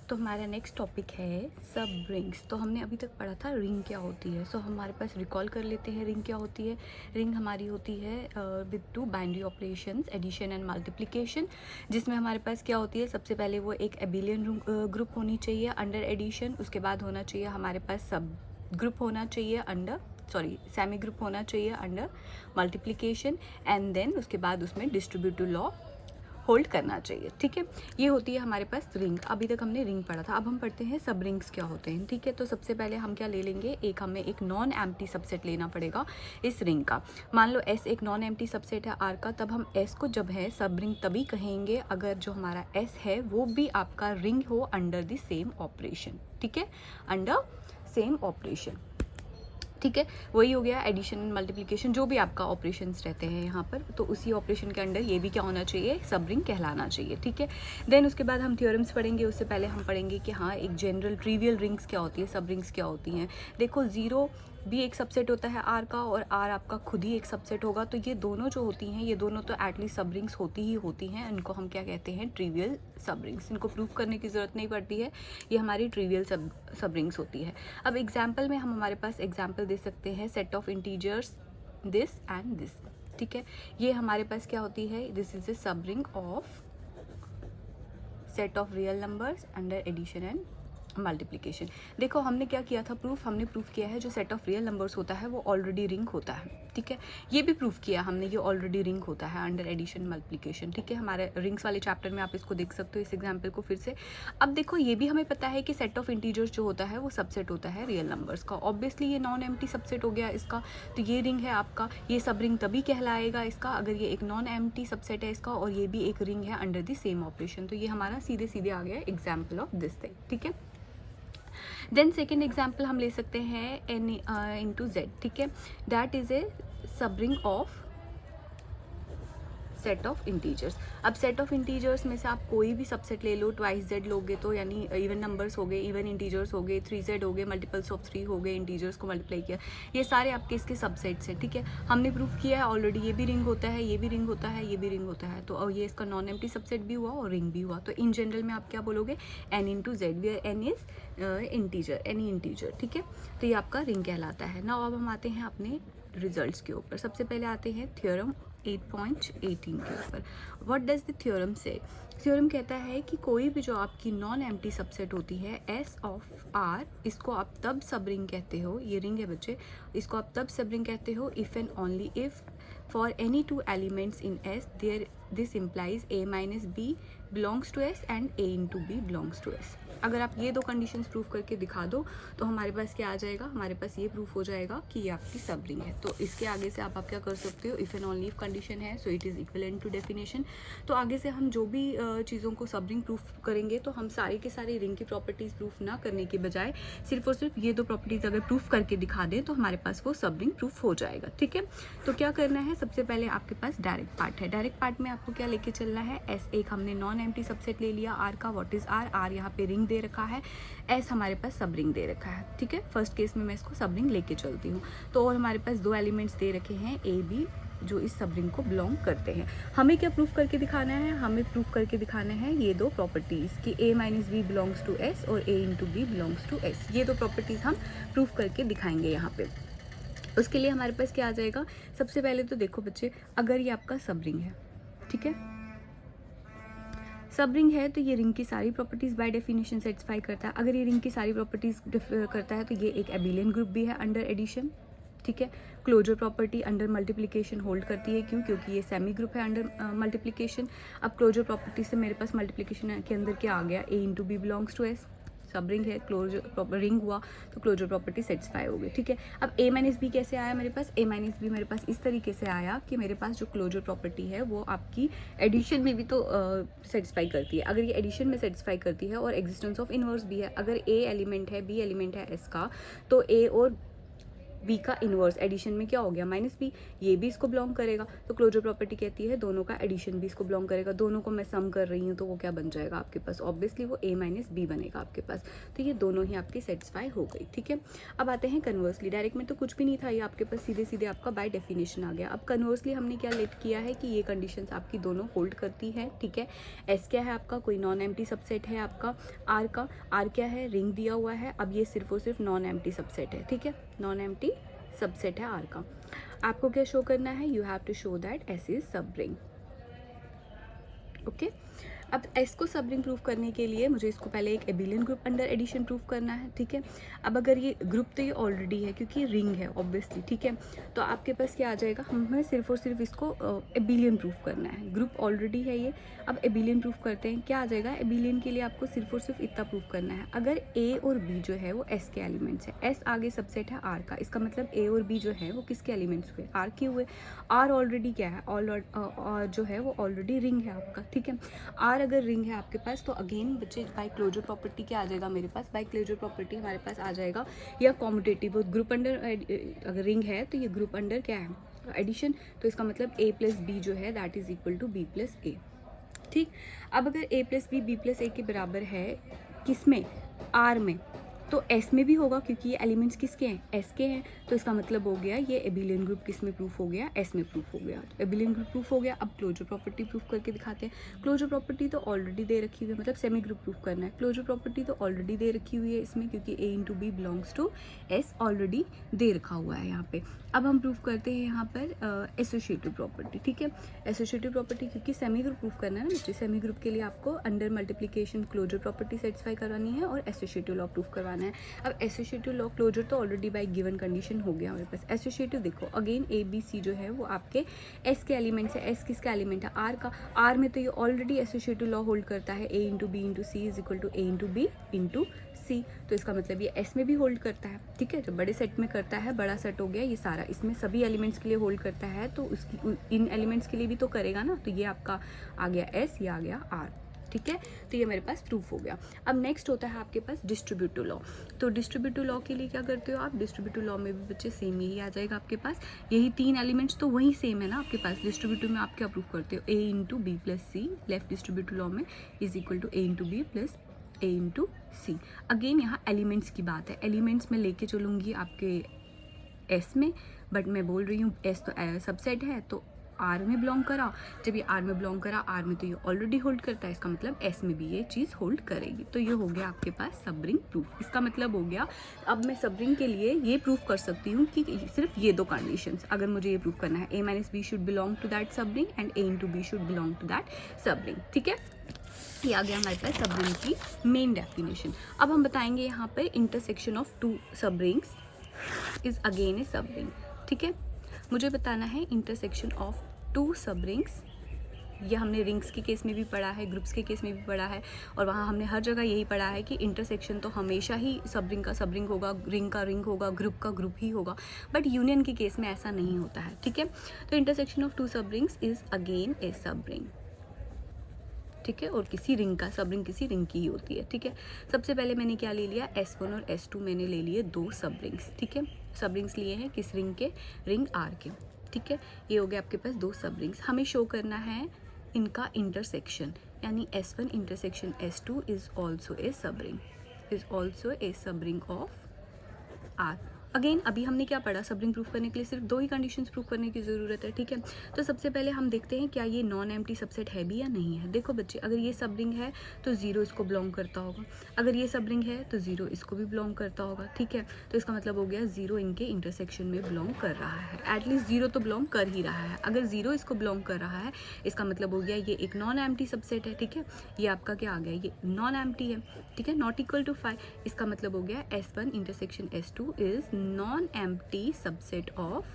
तो हमारा next topic है सब रिंग्स। तो हमने अभी तक पढ़ा था रिंग क्या होती है। सो हमारे पास रिकॉल कर लेते हैं रिंग क्या होती है। रिंग हमारी होती है with two binary operations, addition and multiplication, जिसमें हमारे पास क्या होती है, सबसे पहले वो एक एबिलियन ग्रुप होनी चाहिए अंडर एडिशन, उसके बाद होना चाहिए हमारे पास सब ग्रुप होना चाहिए अंडर सेमी ग्रुप होना चाहिए अंडर मल्टीप्लिकेशन, एंड देन उसके बाद उसमें डिस्ट्रीब्यूटिव लॉ होल्ड करना चाहिए। ठीक है, ये होती है हमारे पास रिंग। अभी तक हमने रिंग पढ़ा था, अब हम पढ़ते हैं सब रिंग्स क्या होते हैं। ठीक है, तो सबसे पहले हम क्या ले लेंगे, हमें एक नॉन एम्प्टी सबसेट लेना पड़ेगा इस रिंग का। मान लो एस एक नॉन एम्प्टी सबसेट है आर का, तब हम एस को जब है सब रिंग तभी कहेंगे अगर जो हमारा एस है वो भी आपका रिंग हो अंडर द सेम ऑपरेशन। ठीक है, अंडर सेम ऑपरेशन। ठीक है, वही हो गया एडिशन एंड मल्टीप्लिकेशन, जो भी आपका ऑपरेशंस रहते हैं यहाँ पर, तो उसी ऑपरेशन के अंडर ये भी क्या होना चाहिए, सब रिंग कहलाना चाहिए। ठीक है, देन उसके बाद हम थ्योरम्स पढ़ेंगे। उससे पहले हम पढ़ेंगे कि हाँ एक जनरल ट्रिवियल रिंग्स क्या होती है, सब रिंग्स क्या होती हैं। देखो जीरो भी एक सबसेट होता है आर का, और आर आपका खुद ही एक सबसेट होगा, तो ये दोनों जो होती हैं, ये दोनों तो एटलीस्ट सब रिंग्स होती ही होती हैं। इनको हम क्या कहते हैं, ट्रिवियल सब रिंग्स। इनको प्रूफ करने की ज़रूरत नहीं पड़ती है, ये हमारी ट्रिवियल सब रिंग्स होती है। अब एग्जाम्पल में हम हमारे पास एग्जाम्पल दे सकते हैं set of integers this and this. ठीक है, ये हमारे पास क्या होती है, दिस इज ए सब ring of set of real numbers under addition and multiplication. देखो हमने क्या किया था प्रूफ, हमने प्रूफ किया है जो सेट ऑफ रियल नंबर्स होता है वो ऑलरेडी रिंग होता है। ठीक है, ये भी प्रूफ किया हमने, ये ऑलरेडी रिंग होता है अंडर एडिशन मल्टीप्लिकेशन। ठीक है, हमारे रिंग्स वाले चैप्टर में आप इसको देख सकते हो, इस एग्जाम्पल को फिर से। अब देखो ये भी हमें पता है कि सेट ऑफ इंटीजर्स जो होता है वो सबसेट होता है रियल नंबर्स का। ऑब्वियसली ये नॉन एम्प्टी सबसेट हो गया इसका, तो ये रिंग है आपका। ये सब रिंग तभी कहलाएगा इसका अगर ये एक नॉन एम्प्टी सबसेट है इसका, और ये भी एक रिंग है अंडर द सेम ऑपरेशन। तो ये हमारा सीधे सीधे आ गया एग्जाम्पल ऑफ दिस थिंग। ठीक है, देन सेकेंड एग्जाम्पल हम ले सकते हैं एन इंटू जेड। ठीक है, दैट इज ए सब ring of set of integers. अब सेट ऑफ इंटीजर्स में से आप कोई भी सबसेट ले लो, ट्वाइस जेड लोगे तो यानी इवन नंबर्स हो गए, इवन इंटीजर्स हो गए, 3z हो गए, मल्टीपल्स ऑफ 3 हो गए, इंटीजर्स को मल्टीप्लाई किया, ये सारे आपके इसके सबसेट्स हैं। ठीक है, हमने प्रूफ किया है ऑलरेडी, ये भी रिंग होता है, ये भी रिंग होता है, ये भी रिंग होता है, तो अब ये इसका नॉन एम्प्टी सबसेट भी हुआ और रिंग भी हुआ। तो इन जनरल में आप क्या बोलोगे, n into Z, where n is integer, any integer. ठीक है, तो ये आपका रिंग कहलाता है ना। अब हम आते हैं अपने रिजल्ट्स के ऊपर। सबसे पहले आते हैं थ्योरम 8.18 के ऊपर। व्हाट डज द थ्योरम से? थ्योरम कहता है कि कोई भी जो आपकी नॉन एम्प्टी सबसेट होती है एस ऑफ आर, इसको आप तब सब रिंग कहते हो, ये रिंग है बच्चे, इसको आप तब सब रिंग कहते हो if and only if for any two elements in S there this implies a minus B belongs to S and a into b belongs to S. अगर आप ये दो कंडीशंस प्रूफ करके दिखा दो तो हमारे पास क्या आ जाएगा, हमारे पास ये प्रूफ हो जाएगा कि ये आपकी सब रिंग है। तो इसके आगे से आप क्या कर सकते हो, if and only if condition है so it is equivalent to definition. तो आगे से हम जो भी चीज़ों को सब रिंग प्रूफ करेंगे तो हम सारे के सारे रिंग की प्रॉपर्टीज़ प्रूफ ना करने के बजाय सिर्फ और सिर्फ ये दो प्रॉपर्टीज़ अगर प्रूफ करके दिखा दें तो हमारे पास वो सब रिंग प्रूफ हो जाएगा। ठीक है, तो क्या करना है, सबसे पहले आपके पास डायरेक्ट पार्ट है। डायरेक्ट पार्ट में आपको क्या लेके चलना है, एस एक हमने नॉन एम्प्टी सबसेट ले लिया आर का। व्हाट इज आर, आर यहाँ पे रिंग दे रखा है, एस हमारे पास सब रिंग दे रखा है। ठीक है, फर्स्ट केस में मैं इसको सब रिंग लेके चलती हूँ। तो और हमारे पास दो एलिमेंट्स दे रखे हैं ए बी जो इस सब रिंग को बिलोंग करते हैं। हमें क्या प्रूफ करके दिखाना है, हमें प्रूफ करके दिखाना है ये दो प्रॉपर्टीज़ कि a minus B belongs to S और a into b belongs to S. ये दो प्रॉपर्टीज़ हम प्रूफ करके दिखाएंगे यहाँ पे। उसके लिए हमारे पास क्या आ जाएगा, सबसे पहले तो देखो बच्चे, अगर ये आपका सब रिंग है, ठीक है, सब रिंग है तो ये रिंग की सारी प्रॉपर्टीज़ बाय डेफिनेशन सेटिस्फाई करता है। अगर ये रिंग की सारी प्रॉपर्टीज़ करता है तो ये एक एबिलियन ग्रुप भी है अंडर एडिशन। ठीक है, closure property under multiplication hold करती है, क्यों, क्योंकि ये सेमी ग्रुप है अंडर मल्टीप्लिकेशन। अब क्लोजर प्रॉपर्टी से मेरे पास मल्टीप्लिकेशन के अंदर क्या आ गया, a into b belongs to S, sub ring है, क्लोजर रिंग हुआ तो क्लोजर प्रॉपर्टी सेटिस्फाई हो गई। ठीक है, अब a माइनस बी कैसे आया मेरे पास, a माइनस बी मेरे पास इस तरीके से आया कि मेरे पास जो क्लोजर प्रॉपर्टी है वो आपकी एडिशन में भी तो सेटिस्फाई करती है। अगर ये एडिशन में सेटिस्फाई करती है और एग्जिस्टेंस ऑफ इनवर्स भी है, अगर a एलिमेंट है, b एलिमेंट है s का, तो a और बी का इन्वर्स, एडिशन में क्या हो गया माइनस बी, ये भी इसको बिलोंग करेगा, तो क्लोजर प्रॉपर्टी कहती है दोनों का एडिशन भी इसको बिलोंग करेगा, दोनों को मैं सम कर रही हूँ तो वो क्या बन जाएगा आपके पास, ऑब्वियसली वो a माइनस बी बनेगा आपके पास। तो ये दोनों ही आपकी सेटिस्फाई हो गई, ठीक है। अब आते हैं कन्वर्सली, डायरेक्ट में तो कुछ भी नहीं था, ये आपके पास सीधे सीधे आपका बाय डेफिनेशन आ गया। अब कन्वर्सली हमने क्या लेट किया है कि ये कंडीशंस आपकी दोनों होल्ड करती है, ठीक है। एस क्या है आपका, कोई नॉन एम्प्टी सबसेट है आपका आर का, आर क्या है, रिंग दिया हुआ है, अब ये सिर्फ और सिर्फ नॉन एम्प्टी सबसेट है, ठीक है, नॉन एम्प्टी सबसेट है आर का। आपको क्या शो करना है, you have to show that S is subring, okay. अब एस को सब रिंग प्रूफ करने के लिए मुझे इसको पहले एक abelian group under addition proof करना है, ठीक है। अब अगर ये ग्रुप तो ये ऑलरेडी है क्योंकि रिंग है ऑब्वियसली, ठीक है, तो आपके पास क्या आ जाएगा, हमें सिर्फ और सिर्फ इसको एबिलियन प्रूफ करना है, ग्रुप ऑलरेडी है ये। अब एबिलियन प्रूफ करते हैं, क्या आ जाएगा, एबिलियन के लिए आपको सिर्फ और सिर्फ इतना प्रूफ करना है, अगर ए और बी जो है वो एस के एलिमेंट्स है, एस आगे सबसेट है आर का, इसका मतलब ए और बी जो है वो किसके एलिमेंट्स हुए, आर के हुए। आर ऑलरेडी क्या है, जो है वो ऑलरेडी रिंग है आपका, ठीक है। आर अगर रिंग है आपके पास तो अगेन बच्चे बाय क्लोजर प्रॉपर्टी क्या आ जाएगा मेरे पास, बाय क्लोजर प्रॉपर्टी हमारे पास आ जाएगा या कॉम्यूटेटिव ग्रुप अंडर, अगर रिंग है तो ये ग्रुप अंडर क्या है, एडिशन, तो इसका मतलब a प्लस बी जो है that is equal to b plus a, ठीक। अब अगर a plus b plus a के बराबर है किस में, आर में, तो एस में भी होगा क्योंकि ये एलिमेंट्स किसके हैं, एस के हैं, तो इसका मतलब हो गया ये एबिलियन ग्रुप किस में प्रूफ हो गया, एस में प्रूफ हो गया, तो एबिलियन ग्रुप प्रूफ हो गया। अब क्लोजर प्रॉपर्टी प्रूफ करके दिखाते हैं। क्लोजर प्रॉपर्टी तो ऑलरेडी दे रखी हुई है, मतलब सेमी ग्रुप प्रूफ करना है, क्लोजर प्रॉपर्टी तो ऑलरेडी दे रखी हुई है इसमें क्योंकि a into b belongs to S already दे रखा हुआ है यहाँ पे। अब हम प्रूफ करते हैं यहाँ पर एसोसिएटिव प्रॉपर्टी, ठीक है। एसोसिएटिव प्रॉपर्टी क्योंकि सेमी ग्रुप प्रूफ करना है ना बच्चे, सेमी ग्रुप के लिए आपको under multiplication closure property satisfy करवानी है और एसोसिएटिव लॉ प्रूफ करवाना है। अब एसोसिएटिव लॉ क्लोजर तो ऑलरेडी बाय गिवन कंडीशन हो गया हमारे पास। एसोसिएटिव देखो अगेन ए बी सी जो है वो आपके एस के एलिमेंट्स है, एस किसका एलिमेंट है, आर का, आर में तो ये ऑलरेडी एसोसिएटिव लॉ होल्ड करता है, a into b into c is equal to A into b into c, तो इसका मतलब ये एस में भी होल्ड करता है, ठीक है। जब बड़े सेट में करता है, बड़ा सेट हो गया ये सारा, इसमें सभी एलिमेंट्स के लिए होल्ड करता है तो उसकी इन एलिमेंट्स के लिए भी तो करेगा ना, तो ये आपका आ गया एस, ये आ गया आर, ठीक है। तो ये मेरे पास प्रूफ हो गया। अब नेक्स्ट होता है आपके पास डिस्ट्रीब्यूटिव लॉ। तो डिस्ट्रीब्यूटिव लॉ के लिए क्या करते हो आप, डिस्ट्रीब्यूटिव लॉ में भी बच्चे सेम यही आ जाएगा आपके पास, यही तीन एलिमेंट्स तो वही सेम है ना आपके पास। डिस्ट्रीब्यूटिव में आप क्या प्रूफ करते हो, A into B plus C, left distributive law में is equal to A into B plus A into C. Again यहाँ एलिमेंट्स की बात है, एलिमेंट्स में लेके चलूँगी आपके एस में, बट मैं बोल रही हूँ एस तो सबसेट है तो आर में बिलोंग करा, जब ये आर में बिलोंग करा, आर में तो ये ऑलरेडी होल्ड करता है, इसका मतलब एस में भी ये चीज़ होल्ड करेगी। तो ये हो गया आपके पास सब रिंग प्रूफ। इसका मतलब हो गया अब मैं सब रिंग के लिए ये प्रूफ कर सकती हूँ कि सिर्फ ये दो कंडीशंस अगर मुझे ये प्रूफ करना है, a minus b should belong to that sub ring and a into b should belong to that sub ring, ठीक है। ये आ गया हमारे पास सब रिंग की मेन डेफिनेशन। अब हम बताएंगे यहाँ पर इंटरसेक्शन ऑफ टू सब रिंग्स इज अगेन ए सब रिंग, ठीक है। मुझे बताना है इंटरसेक्शन ऑफ टू सब रिंग्स, ये हमने रिंग्स के केस में भी पढ़ा है, ग्रुप्स के केस में भी पढ़ा है, और वहाँ हमने हर जगह यही पढ़ा है कि इंटरसेक्शन तो हमेशा ही सब रिंग का सब रिंग होगा, रिंग का रिंग होगा, ग्रुप का ग्रुप ही होगा, बट यूनियन के केस में ऐसा नहीं होता है, ठीक है। तो इंटरसेक्शन ऑफ टू सब रिंग्स इज अगेन ए सब रिंग, ठीक है। और किसी रिंग का सब रिंग किसी रिंग की ही होती है, ठीक है। सबसे पहले मैंने क्या ले लिया, S1 और S2 मैंने ले लिए दो सब रिंग्स, ठीक है। सब रिंग्स लिए हैं किस रिंग के, रिंग R के, ठीक है। ये हो गया आपके पास दो सब रिंग्स। हमें शो करना है इनका इंटरसेक्शन, यानी S1 intersection S2 is also a सब रिंग, इज ऑल्सो ए सब रिंग ऑफ R। अगेन अभी हमने क्या पढ़ा, सब रिंग प्रूफ करने के लिए सिर्फ दो ही कंडीशंस प्रूफ करने की ज़रूरत है, ठीक है। तो सबसे पहले हम देखते हैं क्या ये नॉन एम्प्टी सबसेट है भी या नहीं है। देखो बच्चे अगर ये सब रिंग है तो जीरो इसको बिलोंग करता होगा, अगर ये सब रिंग है तो जीरो इसको भी बिलोंग करता होगा, ठीक है। तो इसका मतलब हो गया जीरो इनके इंटरसेक्शन में बिलोंग कर रहा है, एटलीस्ट जीरो तो बिलोंग कर ही रहा है। अगर जीरो इसको बिलोंग कर रहा है इसका मतलब हो गया ये एक नॉन एम्प्टी सबसेट है, ठीक है। ये आपका क्या आ गया, ये नॉन एम्प्टी है, ठीक है, नॉट इक्वल टू 5। इसका मतलब हो गया S1 intersection S2 is non empty subset of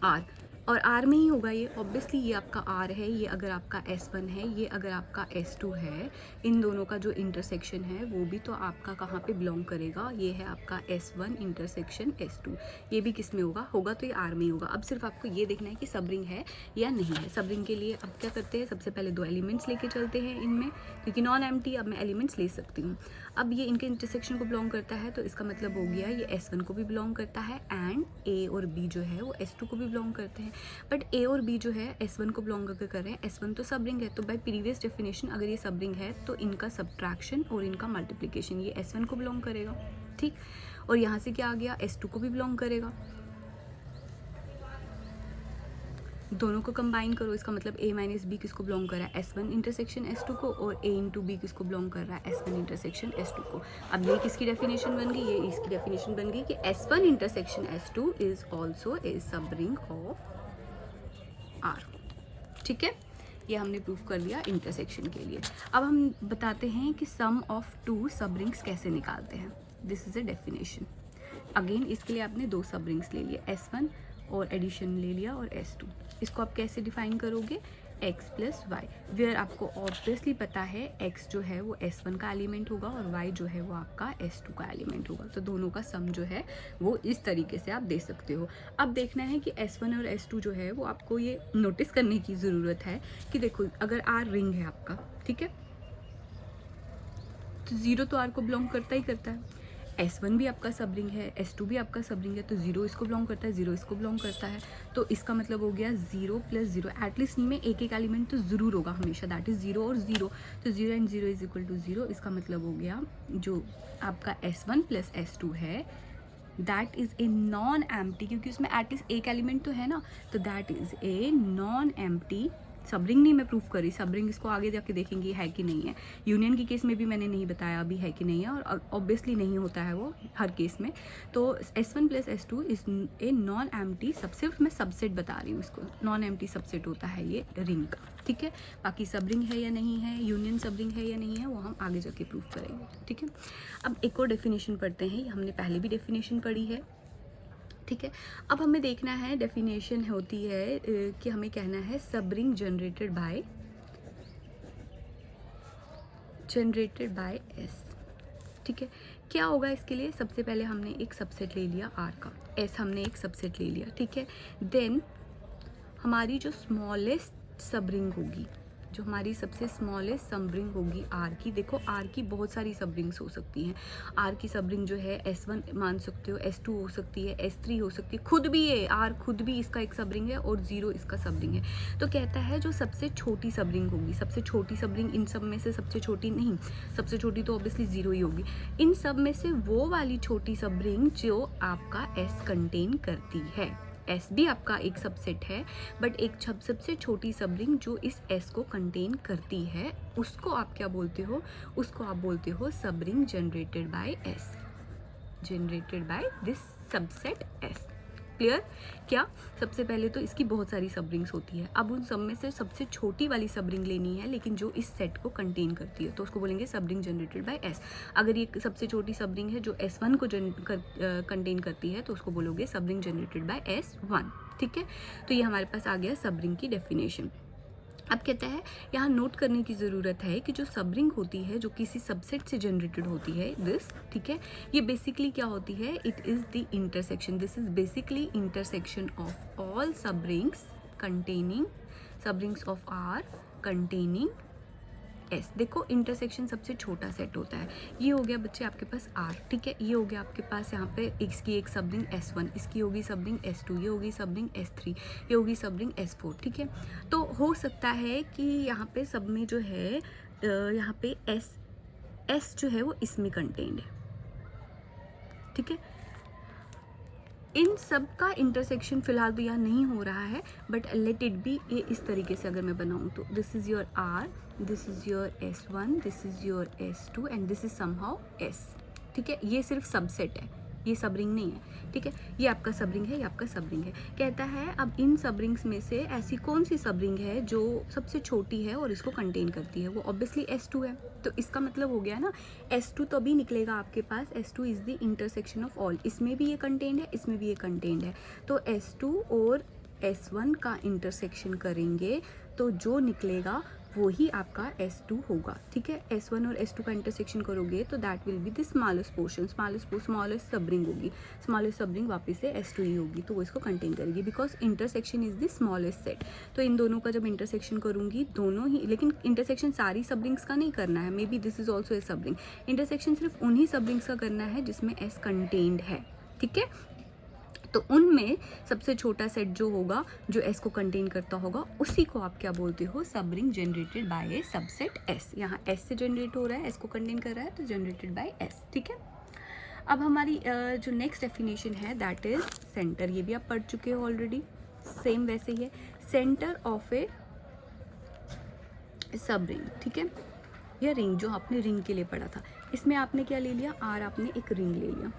R। और आर में ही होगा ये, ऑब्वियसली ये आपका आर है, ये अगर आपका S1 है, ये अगर आपका S2 है, इन दोनों का जो इंटरसेक्शन है वो भी तो आपका कहाँ पे बिलोंग करेगा, ये है आपका S1 इंटरसेक्शन S2, ये भी किस में होगा, होगा तो ये आर में ही होगा। अब सिर्फ आपको ये देखना है कि सब रिंग है या नहीं है। सब रिंग के लिए अब क्या करते हैं, सबसे पहले 2 एलिमेंट्स लेके चलते हैं इनमें, क्योंकि नॉन एम्प्टी अब मैं एलिमेंट्स ले सकती हूँ। अब ये इनके इंटरसेक्शन को बिलोंग करता है, तो इसका मतलब हो गया ये S1 को भी बिलोंग करता है, एंड A और B जो है वो S2 को भी बिलोंग करते हैं। बट A और B जो है S1 को बिलोंग करके कर रहे हैं, S1 तो सब रिंग है, तो बाय प्रीवियस डेफिनेशन अगर ये सब रिंग है तो इनका सब्ट्रैक्शन और इनका मल्टीप्लिकेशन ये S1 को बिलोंग करेगा, ठीक। और यहाँ से क्या आ गया, S2 को भी बिलोंग करेगा। दोनों को कंबाइन करो, इसका मतलब A माइनस बी किसको बिलोंग कर रहा है, S1 इंटरसेक्शन S2 को, और A इंटू बी किसको बिलोंग कर रहा है, S1 इंटरसेक्शन S2 को। अब ये किसकी डेफिनेशन बन गई, ये इसकी डेफिनेशन बन गई कि S1 intersection S2 is also a सब रिंग ऑफ R, ठीक है। ये हमने प्रूव कर लिया इंटरसेक्शन के लिए। अब हम बताते हैं कि सम ऑफ 2 सब रिंग्स कैसे निकालते हैं। This is a definition. Again इसके लिए आपने 2 सब रिंग्स ले लिए, S1 और एडिशन ले लिया और S2। इसको आप कैसे डिफाइन करोगे, x प्लस वाई, वेयर आपको ऑब्वियसली पता है x जो है वो S1 का एलिमेंट होगा और y जो है वो आपका S2 का एलिमेंट होगा, तो दोनों का सम जो है वो इस तरीके से आप दे सकते हो। अब देखना है कि S1 और S2 जो है वो आपको ये नोटिस करने की ज़रूरत है कि देखो अगर R रिंग है आपका, ठीक है, तो 0 तो R को बिलोंग करता ही करता है। S1 भी आपका सब रिंग है, S2 भी आपका सब रिंग है, तो 0 इसको बिलोंग करता है, 0 इसको बिलोंग करता है, तो इसका मतलब हो गया 0 प्लस 0, एटलीस्ट इनमें एक एक एलिमेंट तो ज़रूर होगा हमेशा, दैट इज़ 0 और 0, तो 0 एंड 0 इज इक्वल टू 0। इसका मतलब हो गया जो आपका S1 प्लस S2 है that is a non empty, क्योंकि उसमें एटलीस्ट एक एलिमेंट तो है ना, तो that is a non empty सब रिंग। नहीं मैं प्रूफ करी, सब रिंग इसको आगे जाके देखेंगे है कि नहीं है। यूनियन के केस में भी मैंने नहीं बताया अभी है कि नहीं है, और ऑब्वियसली नहीं होता है वो हर केस में। तो S1 plus S2 is a non empty सब, सिर्फ मैं सबसेट बता रही हूँ इसको, नॉन एम्प्टी सबसेट होता है ये रिंग का, ठीक है। बाकी सब रिंग है या नहीं है, यूनियन सब रिंग है या नहीं है, वो हम आगे जाके प्रूफ करेंगे, ठीक है। अब एक और डेफिनेशन पढ़ते हैं, हमने पहले भी डेफिनेशन पढ़ी है, ठीक है। अब हमें देखना है, डेफिनेशन होती है कि हमें कहना है सब रिंग जनरेटेड बाय S, ठीक है। क्या होगा इसके लिए, सबसे पहले हमने एक सबसेट ले लिया R का, S हमने एक सबसेट ले लिया, ठीक है। देन हमारी जो स्मॉलेस्ट सब रिंग होगी, जो हमारी सबसे स्मॉलेस्ट सब रिंग होगी R की, देखो R की बहुत सारी सब रिंग्स हो सकती हैं। R की सब रिंग जो है S1 मान सकते हो, S2 हो सकती है, S3 हो सकती है, खुद भी ये R खुद भी इसका एक सब रिंग है और 0 इसका सब रिंग है। तो कहता है जो सबसे छोटी सब रिंग होगी, सबसे छोटी सब रिंग इन सब में से सबसे छोटी नहीं, सबसे छोटी तो ऑब्वियसली 0 ही होगी, इन सब में से वो वाली छोटी सब रिंग जो आपका S कंटेन करती है। S भी आपका एक सबसेट है, बट एक सबसे छोटी सब रिंग जो इस S को कंटेन करती है, उसको आप क्या बोलते हो, उसको आप बोलते हो सब ring generated by S, generated by this subset S। Clear? क्या सबसे पहले तो इसकी बहुत सारी सब रिंग्स होती है, अब उन सब में से सबसे छोटी वाली सब रिंग लेनी है, लेकिन जो इस सेट को कंटेन करती है, तो उसको बोलेंगे सब रिंग जनरेटेड बाय S। अगर ये सबसे छोटी सब रिंग है जो S1 को कंटेन करती है, तो उसको बोलोगे सब रिंग जनरेटेड बाय S1, ठीक है। तो ये हमारे पास आ गया सब रिंग की डेफिनेशन। अब कहता है यहाँ नोट करने की ज़रूरत है कि जो सब रिंग होती है जो किसी सबसेट से जनरेटेड होती है दिस, ठीक है, ये बेसिकली क्या होती है, it is the intersection, this is basically intersection of all सब रिंग्स कंटेनिंग, सब rings of R containing S। देखो इंटरसेक्शन सबसे छोटा सेट होता है, ये हो गया बच्चे आपके पास R, ठीक है। ये हो गया आपके पास यहाँ पे इसकी एक सब रिंग S1, इसकी होगी सब रिंग S2, ये होगी सब रिंग S3, ये होगी सब रिंग S4, ठीक है। तो हो सकता है कि यहाँ पे सब में जो है यहाँ पे S जो है वो इसमें कंटेन्ड है, ठीक है। इन सब का इंटरसेक्शन फिलहाल तो यहाँ नहीं हो रहा है, बट लेट इट बी, ये इस तरीके से अगर मैं बनाऊँ तो this is your R, this is your S1, this is your S2 and this is somehow S, ठीक है। ये सिर्फ सबसेट है, ये सब रिंग नहीं है, ठीक है। ये आपका सब रिंग है, ये आपका सब रिंग है। कहता है अब इन सब रिंग्स में से ऐसी कौन सी सब रिंग है जो सबसे छोटी है और इसको कंटेन करती है, वो ऑब्वियसली S2 है। तो इसका मतलब हो गया ना, S2 तो भी निकलेगा आपके पास, S2 is the intersection of all, इसमें भी ये कंटेन्ड है, इसमें भी ये कंटेन्ड है, तो S2 और S1 का इंटरसेक्शन करेंगे तो जो निकलेगा वो ही आपका S2 होगा, ठीक है। S1 और S2 का इंटरसेक्शन करोगे तो that will be the smallest portion, smallest सब रिंग होगी, स्मॉलेस्ट सब रिंग वापस से S2 ही होगी, तो वो इसको कंटेन करेगी because intersection is the smallest set. तो इन दोनों का जब इंटरसेक्शन करूँगी दोनों ही, लेकिन इंटरसेक्शन सारी सब रिंग्स का नहीं करना है, may be this is also a सब रिंग। इंटरसेक्शन सिर्फ उन्हीं सब रिंग्स का करना है जिसमें S कंटेन्ड है, ठीक है। तो उनमें सबसे छोटा सेट जो होगा, जो S को कंटेन करता होगा, उसी को आप क्या बोलते हो, सब ring generated by A subset S। यहाँ S से जनरेट हो रहा है, S को कंटेन कर रहा है, तो जनरेटेड बाय S, ठीक है। अब हमारी जो नेक्स्ट डेफिनेशन है दैट इज सेंटर। ये भी आप पढ़ चुके हो ऑलरेडी, सेम वैसे ही है, सेंटर ऑफ ए सब रिंग, ठीक है। यह रिंग जो आपने रिंग के लिए पढ़ा था, इसमें आपने क्या ले लिया, R आपने एक रिंग ले लिया,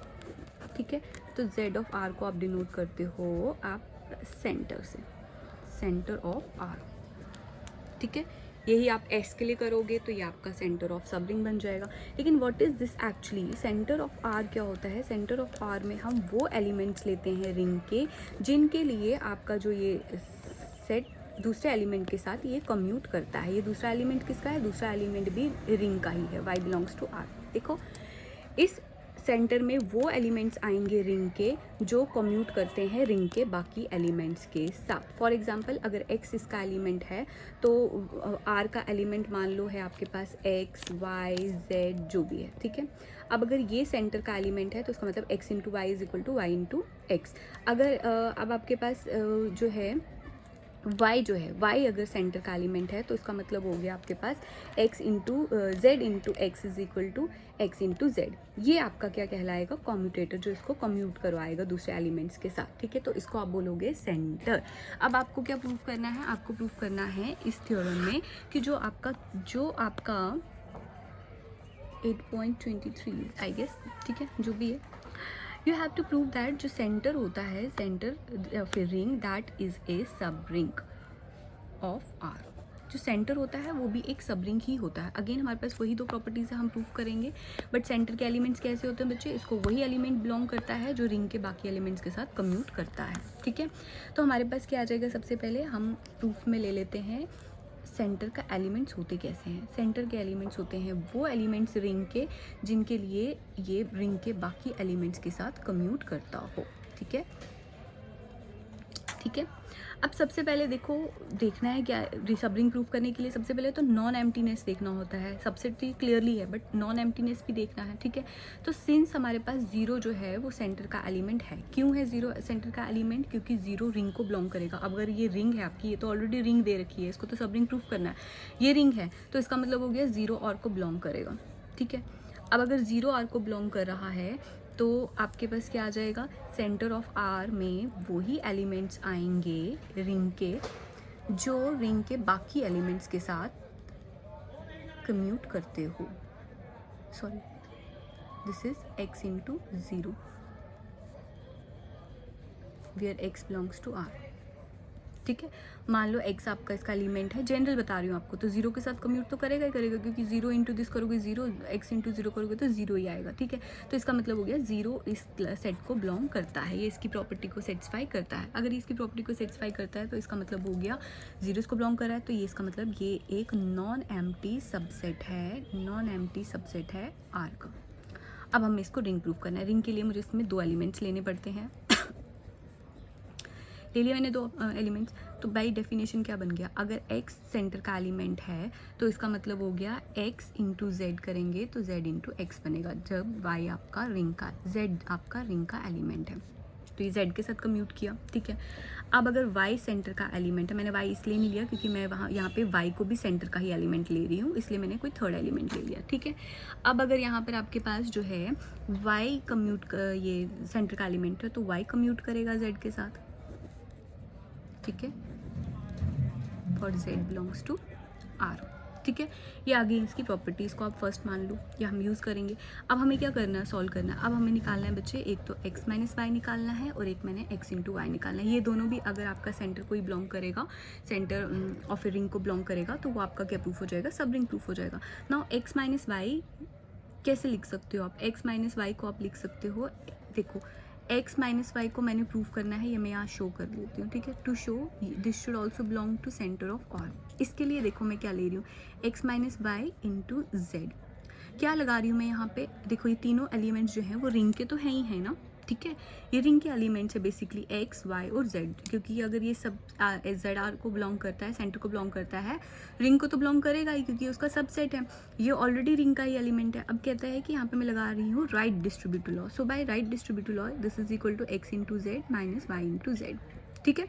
ठीक है। तो Z ऑफ R को आप डिनोट करते हो आप सेंटर से, सेंटर ऑफ R, ठीक है। यही आप S के लिए करोगे तो ये आपका सेंटर ऑफ सब रिंग बन जाएगा। लेकिन what is this actually, centre of R क्या होता है, सेंटर ऑफ R में हम वो एलिमेंट्स लेते हैं रिंग के जिनके लिए आपका जो ये सेट दूसरे एलिमेंट के साथ ये कम्यूट करता है। ये दूसरा एलिमेंट किसका है, दूसरा एलिमेंट भी रिंग का ही है, Y बिलोंग्स टू R। देखो इस सेंटर में वो एलिमेंट्स आएंगे रिंग के जो कम्यूट करते हैं रिंग के बाकी एलिमेंट्स के साथ। फॉर एग्जांपल अगर X इसका एलिमेंट है तो R का एलिमेंट मान लो है आपके पास X, Y, Z जो भी है, ठीक है। अब अगर ये सेंटर का एलिमेंट है तो इसका मतलब X into Y is equal to Y into X. अगर अब आपके पास जो है y जो है, y अगर सेंटर का एलिमेंट है तो इसका मतलब हो गया आपके पास x into Z into X is equal to X into Z. ये आपका क्या कहलाएगा, कम्यूटेटर, जो इसको कम्यूट करवाएगा दूसरे एलिमेंट्स के साथ, ठीक है। तो इसको आप बोलोगे सेंटर। अब आपको क्या प्रूव करना है, आपको प्रूव करना है इस थ्योरम में कि जो आपका 8.23 आई गेस, ठीक है, जो भी है, you have to prove that जो सेंटर होता है, centre of a ring that is a सब रिंग ऑफ आर। जो सेंटर होता है वो भी एक सब रिंग ही होता है। अगेन हमारे पास वही दो प्रॉपर्टीज है, हम प्रूव करेंगे। बट सेंटर के एलिमेंट्स कैसे होते हैं बच्चे, इसको वही एलिमेंट बिलोंग करता है जो रिंग के बाकी एलिमेंट्स के साथ कम्यूट करता है, ठीक है। तो हमारे पास क्या आ जाएगा, सबसे पहले हम प्रूफ में ले लेते हैं सेंटर का एलिमेंट्स होते कैसे हैं। सेंटर के एलिमेंट्स होते हैं वो एलिमेंट्स रिंग के जिनके लिए ये रिंग के बाकी एलिमेंट्स के साथ कम्यूट करता हो, ठीक है, ठीक है। अब सबसे पहले देखो, देखना है क्या सब रिंग प्रूफ करने के लिए, सबसे पहले तो नॉन एम्प्टीनेस देखना होता है। सबसेट तो क्लियरली है बट नॉन एम्प्टीनेस भी देखना है, ठीक है। तो सिंस हमारे पास जीरो जो है वो सेंटर का एलिमेंट है, क्यों है जीरो सेंटर का एलिमेंट, क्योंकि जीरो रिंग को बिलोंग करेगा। अब अगर ये रिंग है आपकी, ये तो ऑलरेडी रिंग दे रखी है, इसको तो सब रिंग प्रूफ करना है, ये रिंग है तो इसका मतलब हो गया जीरो और को बिलोंग करेगा, ठीक है। अब अगर जीरो आर को बिलोंग कर रहा है तो आपके पास क्या आ जाएगा, सेंटर ऑफ आर में वही एलिमेंट्स आएंगे रिंग के जो रिंग के बाकी एलिमेंट्स के साथ कम्यूट करते हो। Sorry, this is x into zero where x belongs to R, ठीक है। मान लो x आपका इसका एलिमेंट है, जनरल बता रही हूँ आपको, तो जीरो के साथ कम्यूट तो करेगा ही करेगा, क्योंकि जीरो इंटू दिस करोगे जीरो, x इंटू जीरो करोगे तो जीरो ही आएगा, ठीक है। तो इसका मतलब हो गया जीरो इस सेट को बिलोंग करता है, ये इसकी प्रॉपर्टी को सेटिस्फाई करता है। अगर इसकी प्रॉपर्टी को सेटिस्फाई करता है तो इसका मतलब हो गया जीरो इसको बिलोंग कर रहा है, तो ये इसका मतलब ये एक नॉन एम्प्टी सबसेट है, नॉन एम्प्टी सबसेट है आर का। अब हमें इसको रिंग प्रूफ करना है। रिंग के लिए मुझे इसमें दो एलिमेंट्स लेने पड़ते हैं, ले लिया मैंने दो एलिमेंट्स। तो बाई डेफिनेशन क्या बन गया, अगर x सेंटर का एलिमेंट है तो इसका मतलब हो गया x इंटू जेड करेंगे तो z इंटू एक्स बनेगा, जब y आपका रिंग का, z आपका रिंग का एलिमेंट है। तो ये z के साथ कम्यूट किया, ठीक है। अब अगर y सेंटर का एलिमेंट है, मैंने y इसलिए नहीं लिया क्योंकि मैं वहाँ यहाँ पे y को भी सेंटर का ही एलिमेंट ले रही हूँ, इसलिए मैंने कोई थर्ड एलिमेंट ले लिया, ठीक है। अब अगर यहाँ पर आपके पास जो है y कम्यूट, ये सेंटर का एलिमेंट है तो y कम्यूट करेगा z के साथ, ठीक है, for z belongs to r, ठीक है। ये आगे इसकी प्रॉपर्टीज़ को आप फर्स्ट मान लो, या हम यूज़ करेंगे। अब हमें क्या करना है, सॉल्व करना है। अब हमें निकालना है बच्चे, एक तो x माइनस वाई निकालना है और एक मैंने x इंटू वाई निकालना है। ये दोनों भी अगर आपका सेंटर कोई बिलोंग करेगा, सेंटर ऑफ ए रिंग को बिलोंग करेगा, तो वो आपका क्या प्रूफ हो जाएगा, सब रिंग प्रूफ हो जाएगा। नाउ x माइनस वाई कैसे लिख सकते हो आप, x माइनस वाई को आप लिख सकते हो, देखो x माइनस वाई को मैंने प्रूव करना है, ये मैं यहाँ शो कर देती हूँ, ठीक है। To show this should also belong to centre of R. इसके लिए देखो मैं क्या ले रही हूँ, x minus Y into Z. क्या लगा रही हूँ मैं यहाँ पे, देखो ये तीनों एलिमेंट्स जो हैं वो रिंग के तो हैं ही है ना, ठीक है। ये रिंग के एलिमेंट्स है बेसिकली x, y और z, क्योंकि अगर ये सब z r को बिलोंग करता है, सेंटर को बिलोंग करता है, रिंग को तो बिलोंग करेगा ही क्योंकि उसका सबसेट है, ये ऑलरेडी रिंग का ही एलिमेंट है। अब कहता है कि यहाँ पे मैं लगा रही हूँ right distributive law. So by right distributive law this is equal to x into Z minus Y into Z, ठीक है।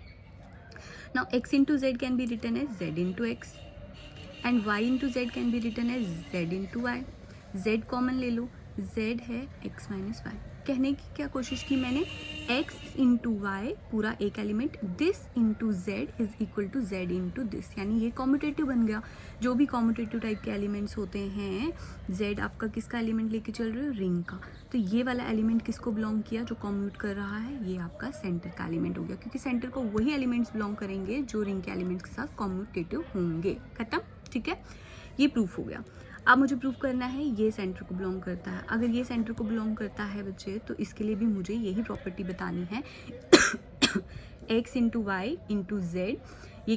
Now x into Z can be written as z into X and y into Z can be written as z into Y. z common ले लो, z है x minus Y. कहने की क्या कोशिश की मैंने, x इंटू वाई पूरा एक element, this into Z is equal to Z into this, यानी ये कॉम्यूटेटिव बन गया। जो भी कॉम्यूटेटिव टाइप के एलिमेंट्स होते हैं, z आपका किसका एलिमेंट लेके चल रहे हो, रिंग का, तो ये वाला एलिमेंट किसको बिलोंग किया, जो कॉम्यूट कर रहा है, ये आपका सेंटर का एलिमेंट हो गया, क्योंकि सेंटर को वही एलिमेंट्स बिलोंग करेंगे जो रिंग के एलिमेंट्स के साथ कॉम्यूटेटिव होंगे। खत्म, ठीक है, ये प्रूफ हो गया। अब मुझे प्रूफ करना है ये सेंटर को बिलोंग करता है। अगर ये सेंटर को बिलोंग करता है बच्चे, तो इसके लिए भी मुझे यही प्रॉपर्टी बतानी है x into Y into Z, ये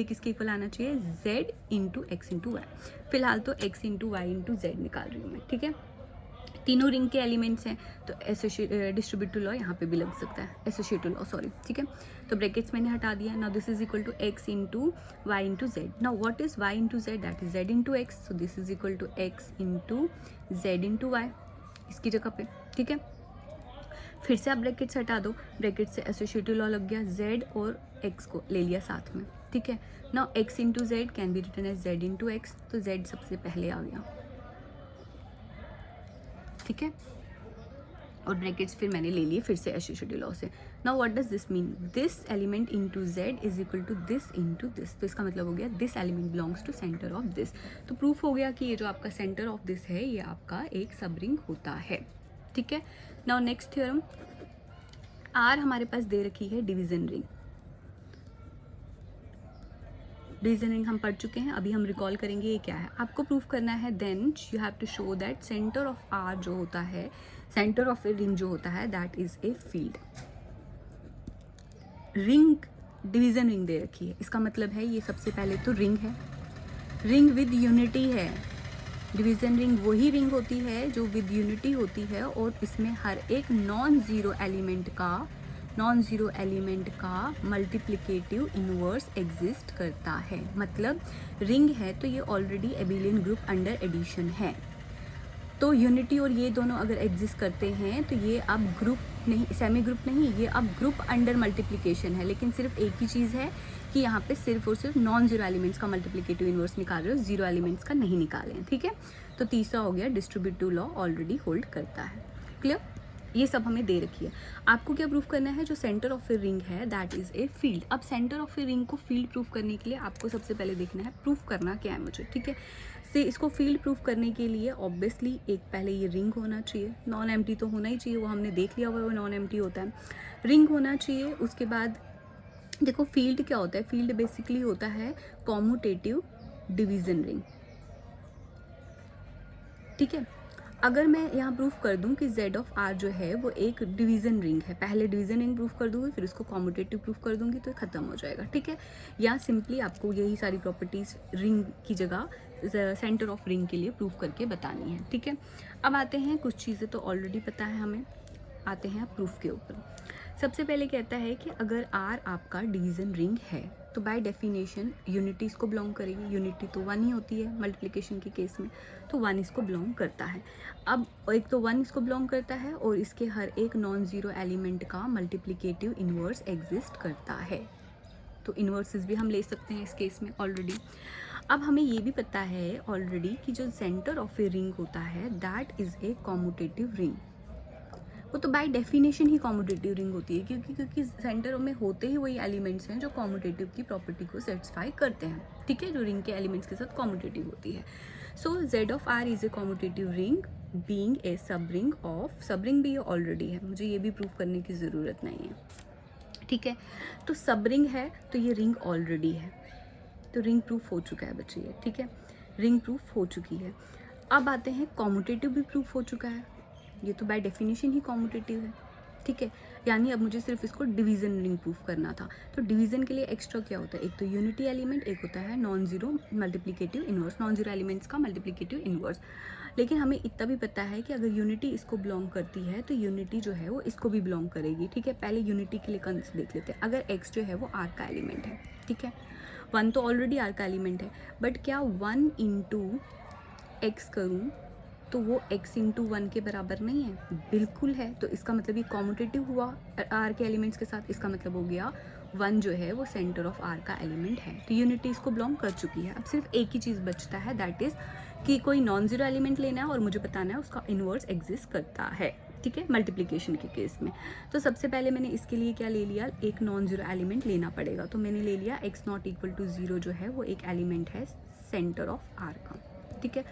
किसके इक्वल आना चाहिए, z into X into Y. फिलहाल तो x into Y into Z निकाल रही हूँ मैं, ठीक है। तीनों रिंग के एलिमेंट्स हैं, तो डिस्ट्रीब्यूटिव लॉ यहाँ पे भी लग सकता है, एसोसिएटिव लॉ सॉरी, ठीक है। तो ब्रैकेट्स मैंने हटा दिया। Now this is equal to x into Y into Z. Now what is y into Z, that is z into X, so this is equal to x into Z into Y इसकी जगह पे, ठीक है। फिर से आप brackets हटा दो, ब्रैकेट से एसोसिएटिव लॉ लग गया, z और x को ले लिया साथ में, ठीक है। Now x into Z can be written as z into X, तो z सबसे पहले आ गया, ठीक है। और ब्रैकेट्स फिर मैंने ले लिए फिर से एसोसिएटिव लॉ से। Now what does this mean, this element into z is equal to this into this, तो इसका मतलब हो गया this element belongs to centre of this. तो प्रूफ हो गया कि ये जो आपका सेंटर ऑफ दिस है ये आपका एक सब रिंग होता है, ठीक है। नाउ नेक्स्ट थ्योरम, R हमारे पास दे रखी है डिवीजन रिंग। डिवीजन रिंग हम पढ़ चुके हैं, अभी हम रिकॉल करेंगे ये क्या है। आपको प्रूफ करना है, then you have to show that centre of R जो होता है, सेंटर ऑफ ए रिंग जो होता है, that is a field. Ring division ring दे रखी है, इसका मतलब है ये सबसे पहले तो रिंग है, रिंग विद यूनिटी है। डिवीजन रिंग वही रिंग होती है जो विद यूनिटी होती है और इसमें हर एक नॉन जीरो एलिमेंट का मल्टीप्लिकेटिव इनवर्स एग्जिस्ट करता है। मतलब रिंग है तो ये already abelian group under addition है, तो यूनिटी और ये दोनों अगर एग्जिस्ट करते हैं तो ये अब ग्रुप नहीं, सेमी ग्रुप नहीं, ये अब ग्रुप अंडर मल्टीप्लिकेशन है। लेकिन सिर्फ एक ही चीज़ है कि यहाँ पे सिर्फ और सिर्फ नॉन जीरो एलिमेंट्स का मल्टीप्लिकेटिव इनवर्स निकाल रहे हो, जीरो एलिमेंट्स का नहीं निकाले हैं, ठीक है। तो तीसरा हो गया डिस्ट्रीब्यूटिव लॉ ऑलरेडी होल्ड करता है। क्लियर, ये सब हमें दे रखी है। आपको क्या प्रूफ करना है, जो सेंटर ऑफ ए रिंग है दैट इज ए फील्ड। अब सेंटर ऑफ ए रिंग को फील्ड प्रूफ करने के लिए आपको सबसे पहले देखना है प्रूफ करना क्या है मुझे, ठीक है। से इसको फील्ड प्रूफ करने के लिए ऑब्वियसली एक पहले ये रिंग होना चाहिए, नॉन एम्प्टी तो होना ही चाहिए, वो हमने देख लिया हुआ वो नॉन एम्प्टी होता है, रिंग होना चाहिए। उसके बाद देखो फील्ड क्या होता है, फील्ड बेसिकली होता है कॉम्यूटेटिव डिवीजन रिंग, ठीक है। अगर मैं यहाँ प्रूफ कर दूँ कि Z ऑफ R जो है वो एक डिवीजन रिंग है, पहले डिवीजन रिंग प्रूफ कर दूँगी फिर उसको कॉम्यूटेटिव प्रूफ कर दूँगी तो ख़त्म हो जाएगा, ठीक है। या सिंपली आपको यही सारी प्रॉपर्टीज़ रिंग की जगह सेंटर ऑफ रिंग के लिए प्रूफ करके बतानी है, ठीक है। अब आते हैं, कुछ चीज़ें तो ऑलरेडी पता है हमें, आते हैं प्रूफ के ऊपर। सबसे पहले कहता है कि अगर R आपका डिवीजन रिंग है तो बाय डेफिनेशन यूनिटी इसको बिलोंग करेगी, यूनिटी तो 1 ही होती है मल्टीप्लिकेशन के केस में, तो 1 इसको बिलोंग करता है। अब एक तो 1 इसको बिलोंग करता है और इसके हर एक नॉन ज़ीरो एलिमेंट का मल्टीप्लिकेटिव इन्वर्स एग्जिस्ट करता है, तो इन्वर्सेस भी हम ले सकते हैं इस केस में ऑलरेडी। अब हमें ये भी पता है ऑलरेडी कि जो सेंटर ऑफ ए रिंग होता है that is a commutative ring, वो तो by definition he commutative ring होती है, क्योंकि सेंटर में होते ही वही एलिमेंट्स हैं जो कॉम्यूटेटिव की प्रॉपर्टी को सेटिस्फाई करते हैं, ठीक है, जो रिंग के एलिमेंट्स के साथ कॉम्यूटेटिव होती है। सो Z of R is a commutative ring being a सब रिंग ऑफ, सब रिंग भी ये ऑलरेडी है, मुझे ये भी प्रूफ करने की ज़रूरत नहीं है, ठीक है। तो सब रिंग है तो ये रिंग ऑलरेडी है, तो रिंग प्रूफ हो चुका है बच्चे ये, ठीक है, रिंग प्रूफ हो चुकी है। अब आते हैं कॉम्यूटेटिव भी प्रूफ हो चुका है, ये तो बाय डेफिनेशन ही कॉम्यूटेटिव है, ठीक है, यानी अब मुझे सिर्फ इसको डिवीज़न रिंग प्रूफ करना था। तो डिवीज़न के लिए एक्स्ट्रा क्या होता है, एक तो यूनिटी एलिमेंट, एक होता है non zero multiplicative inverse, non zero elements का मल्टीप्लिकेटिव इन्वर्स। लेकिन हमें इतना भी पता है कि अगर यूनिटी इसको बिलोंग करती है तो यूनिटी जो है वो इसको भी बिलोंग करेगी। ठीक है, पहले यूनिटी के लिए कंस देख लेते हैं। अगर एक्स जो है वो आर का एलिमेंट है, ठीक है, वन तो ऑलरेडी आर का एलिमेंट है, बट क्या वन इंटू एक्स करूँ तो वो x इंटू वन के बराबर नहीं है? बिल्कुल है। तो इसका मतलब ये कॉम्यूटेटिव हुआ आर के एलिमेंट्स के साथ। इसका मतलब हो गया वन जो है वो सेंटर ऑफ आर का एलिमेंट है, तो यूनिटी इसको बिलोंग कर चुकी है। अब सिर्फ एक ही चीज़ बचता है, दैट इज़ कि कोई नॉन ज़ीरो एलिमेंट लेना है और मुझे बताना है उसका इन्वर्स एग्जिस्ट करता है। ठीक है, मल्टीप्लिकेशन के केस में। तो सबसे पहले मैंने इसके लिए क्या ले लिया, एक नॉन ज़ीरो एलिमेंट लेना पड़ेगा। तो मैंने ले लिया x not equal to zero जो है वो एक एलिमेंट है सेंटर ऑफ आर का। ठीक है,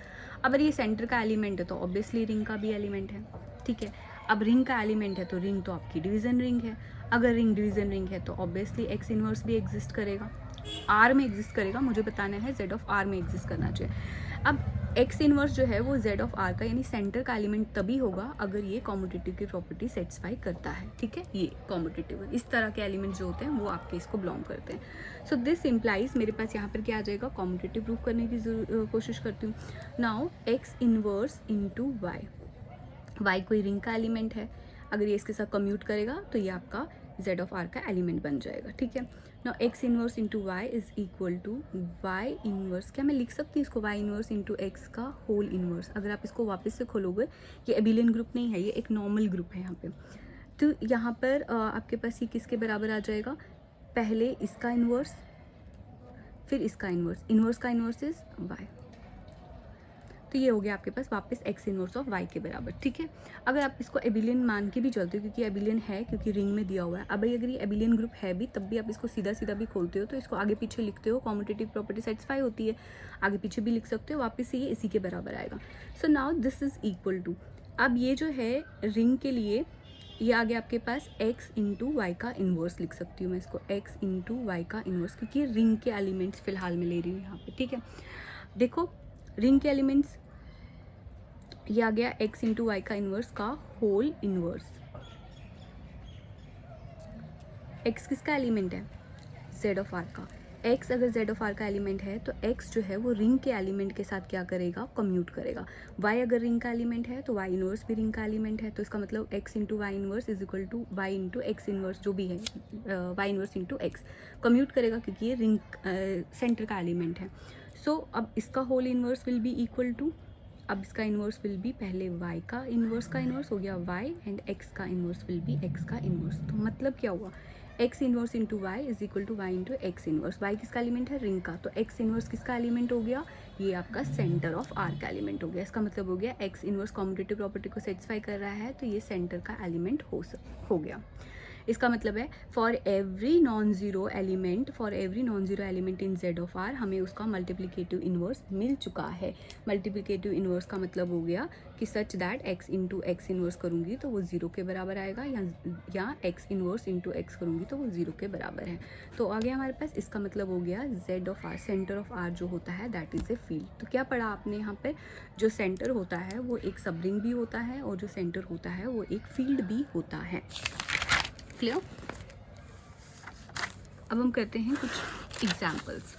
अगर ये सेंटर का एलिमेंट है तो ऑब्वियसली रिंग का भी एलिमेंट है। ठीक है, अब रिंग का एलिमेंट है तो रिंग तो आपकी डिवीज़न रिंग है। अगर रिंग डिवीज़न रिंग है तो ऑब्वियसली एक्स इन्वर्स भी एग्जिस्ट करेगा, आर में एग्जिस्ट करेगा। मुझे बताना है जेड ऑफ आर में एग्जिस्ट करना चाहिए। अब एक्स इन्वर्स जो है वो जेड ऑफ आर का यानी सेंटर का एलिमेंट तभी होगा अगर ये कॉम्यूटेटिव की प्रॉपर्टी सेटिस्फाई करता है। ठीक है, ये कॉम्यूटेटिव, इस तरह के एलिमेंट जो होते हैं वो आपके इसको बिलोंग करते हैं। सो दिस इम्प्लाइज, मेरे पास यहाँ पर क्या आ जाएगा, कॉम्यूटेटिव प्रूफ करने की कोशिश करती हूँ। Now X inverse into Y, Y कोई रिंग का एलिमेंट है, अगर ये इसके साथ कम्यूट करेगा तो ये आपका z ऑफ r का एलिमेंट बन जाएगा। ठीक है, now x inverse into Y is equal to Y inverse, क्या मैं लिख सकती हूँ इसको y इनवर्स इंटू एक्स का होल इनवर्स। अगर आप इसको वापस से खोलोगे, ये एबिलियन ग्रुप नहीं है, ये एक नॉर्मल ग्रुप है यहाँ पे। तो यहाँ पर आपके पास ये किसके बराबर आ जाएगा, पहले इसका इनवर्स फिर इसका इनवर्स, इनवर्स का इनवर्स इज y। तो ये हो गया आपके पास वापस x इनवर्स ऑफ y के बराबर। ठीक है, अगर आप इसको एबिलियन मान के भी चलते हो, क्योंकि एबिलियन है, क्योंकि रिंग में दिया हुआ है। अब अगर ये एबिलियन ग्रुप है भी, तब भी आप इसको सीधा सीधा भी खोलते हो तो इसको आगे पीछे लिखते हो, कॉम्यूटेटिव प्रॉपर्टी सेटिस्फाई होती है, आगे पीछे भी लिख सकते हो, वापस से ये इसी के बराबर आएगा। So now this is equal to, अब ये जो है रिंग के लिए ये आ गया आपके पास x इंटू वाई का इन्वर्स, लिख सकती हूँ मैं इसको x इंटू वाई का इन्वर्स, क्योंकि रिंग के एलिमेंट्स फिलहाल में ले रही हूँ यहाँ पे। ठीक है, देखो रिंग के एलिमेंट्स ये आ गया x इंटू वाई का इन्वर्स का होल इन्वर्स। x किसका एलिमेंट है, z ऑफ r का। x अगर z ऑफ r का एलिमेंट है तो x जो है वो रिंग के एलिमेंट के साथ क्या करेगा, कम्यूट करेगा। y अगर रिंग का एलिमेंट है तो y इन्वर्स भी रिंग का एलिमेंट है, तो इसका मतलब x into Y inverse is equal to y into X inverse, जो भी है y inverse into X commute करेगा, क्योंकि ये रिंग सेंटर का एलिमेंट है। सो अब इसका whole inverse will be equal to, अब इसका इन्वर्स विल बी, पहले y का इन्वर्स हो गया y एंड x का इन्वर्स विल बी x का इन्वर्स। तो मतलब क्या हुआ, x inverse into Y is equal to Y into X inverse. y किसका एलिमेंट है, रिंग का, तो x इन्वर्स किसका एलिमेंट हो गया, ये आपका सेंटर ऑफ r का एलिमेंट हो गया। इसका मतलब हो गया x इन्वर्स कॉम्यूटेटिव प्रॉपर्टी को सेटिस्फाई कर रहा है, तो ये सेंटर का एलिमेंट हो गया। इसका मतलब है for every non zero element in z of r हमें उसका मल्टीप्लिकेटिव इन्वर्स मिल चुका है। मल्टीप्लिकेटिव इन्वर्स का मतलब हो गया कि सच that x into X inverse करूँगी तो वो 0 के बराबर आएगा, या x इन्वर्स इंटू एक्स करूँगी तो वो 0 के बराबर है। तो आ गया हमारे पास, इसका मतलब हो गया z of r, centre of r जो होता है दैट इज़ ए फील्ड। तो क्या पढ़ा आपने यहाँ पर, जो सेंटर होता है वो एक सब रिंग भी होता है और जो सेंटर होता है वो एक फील्ड भी होता है। क्लियर। अब हम करते हैं कुछ एग्जाम्पल्स।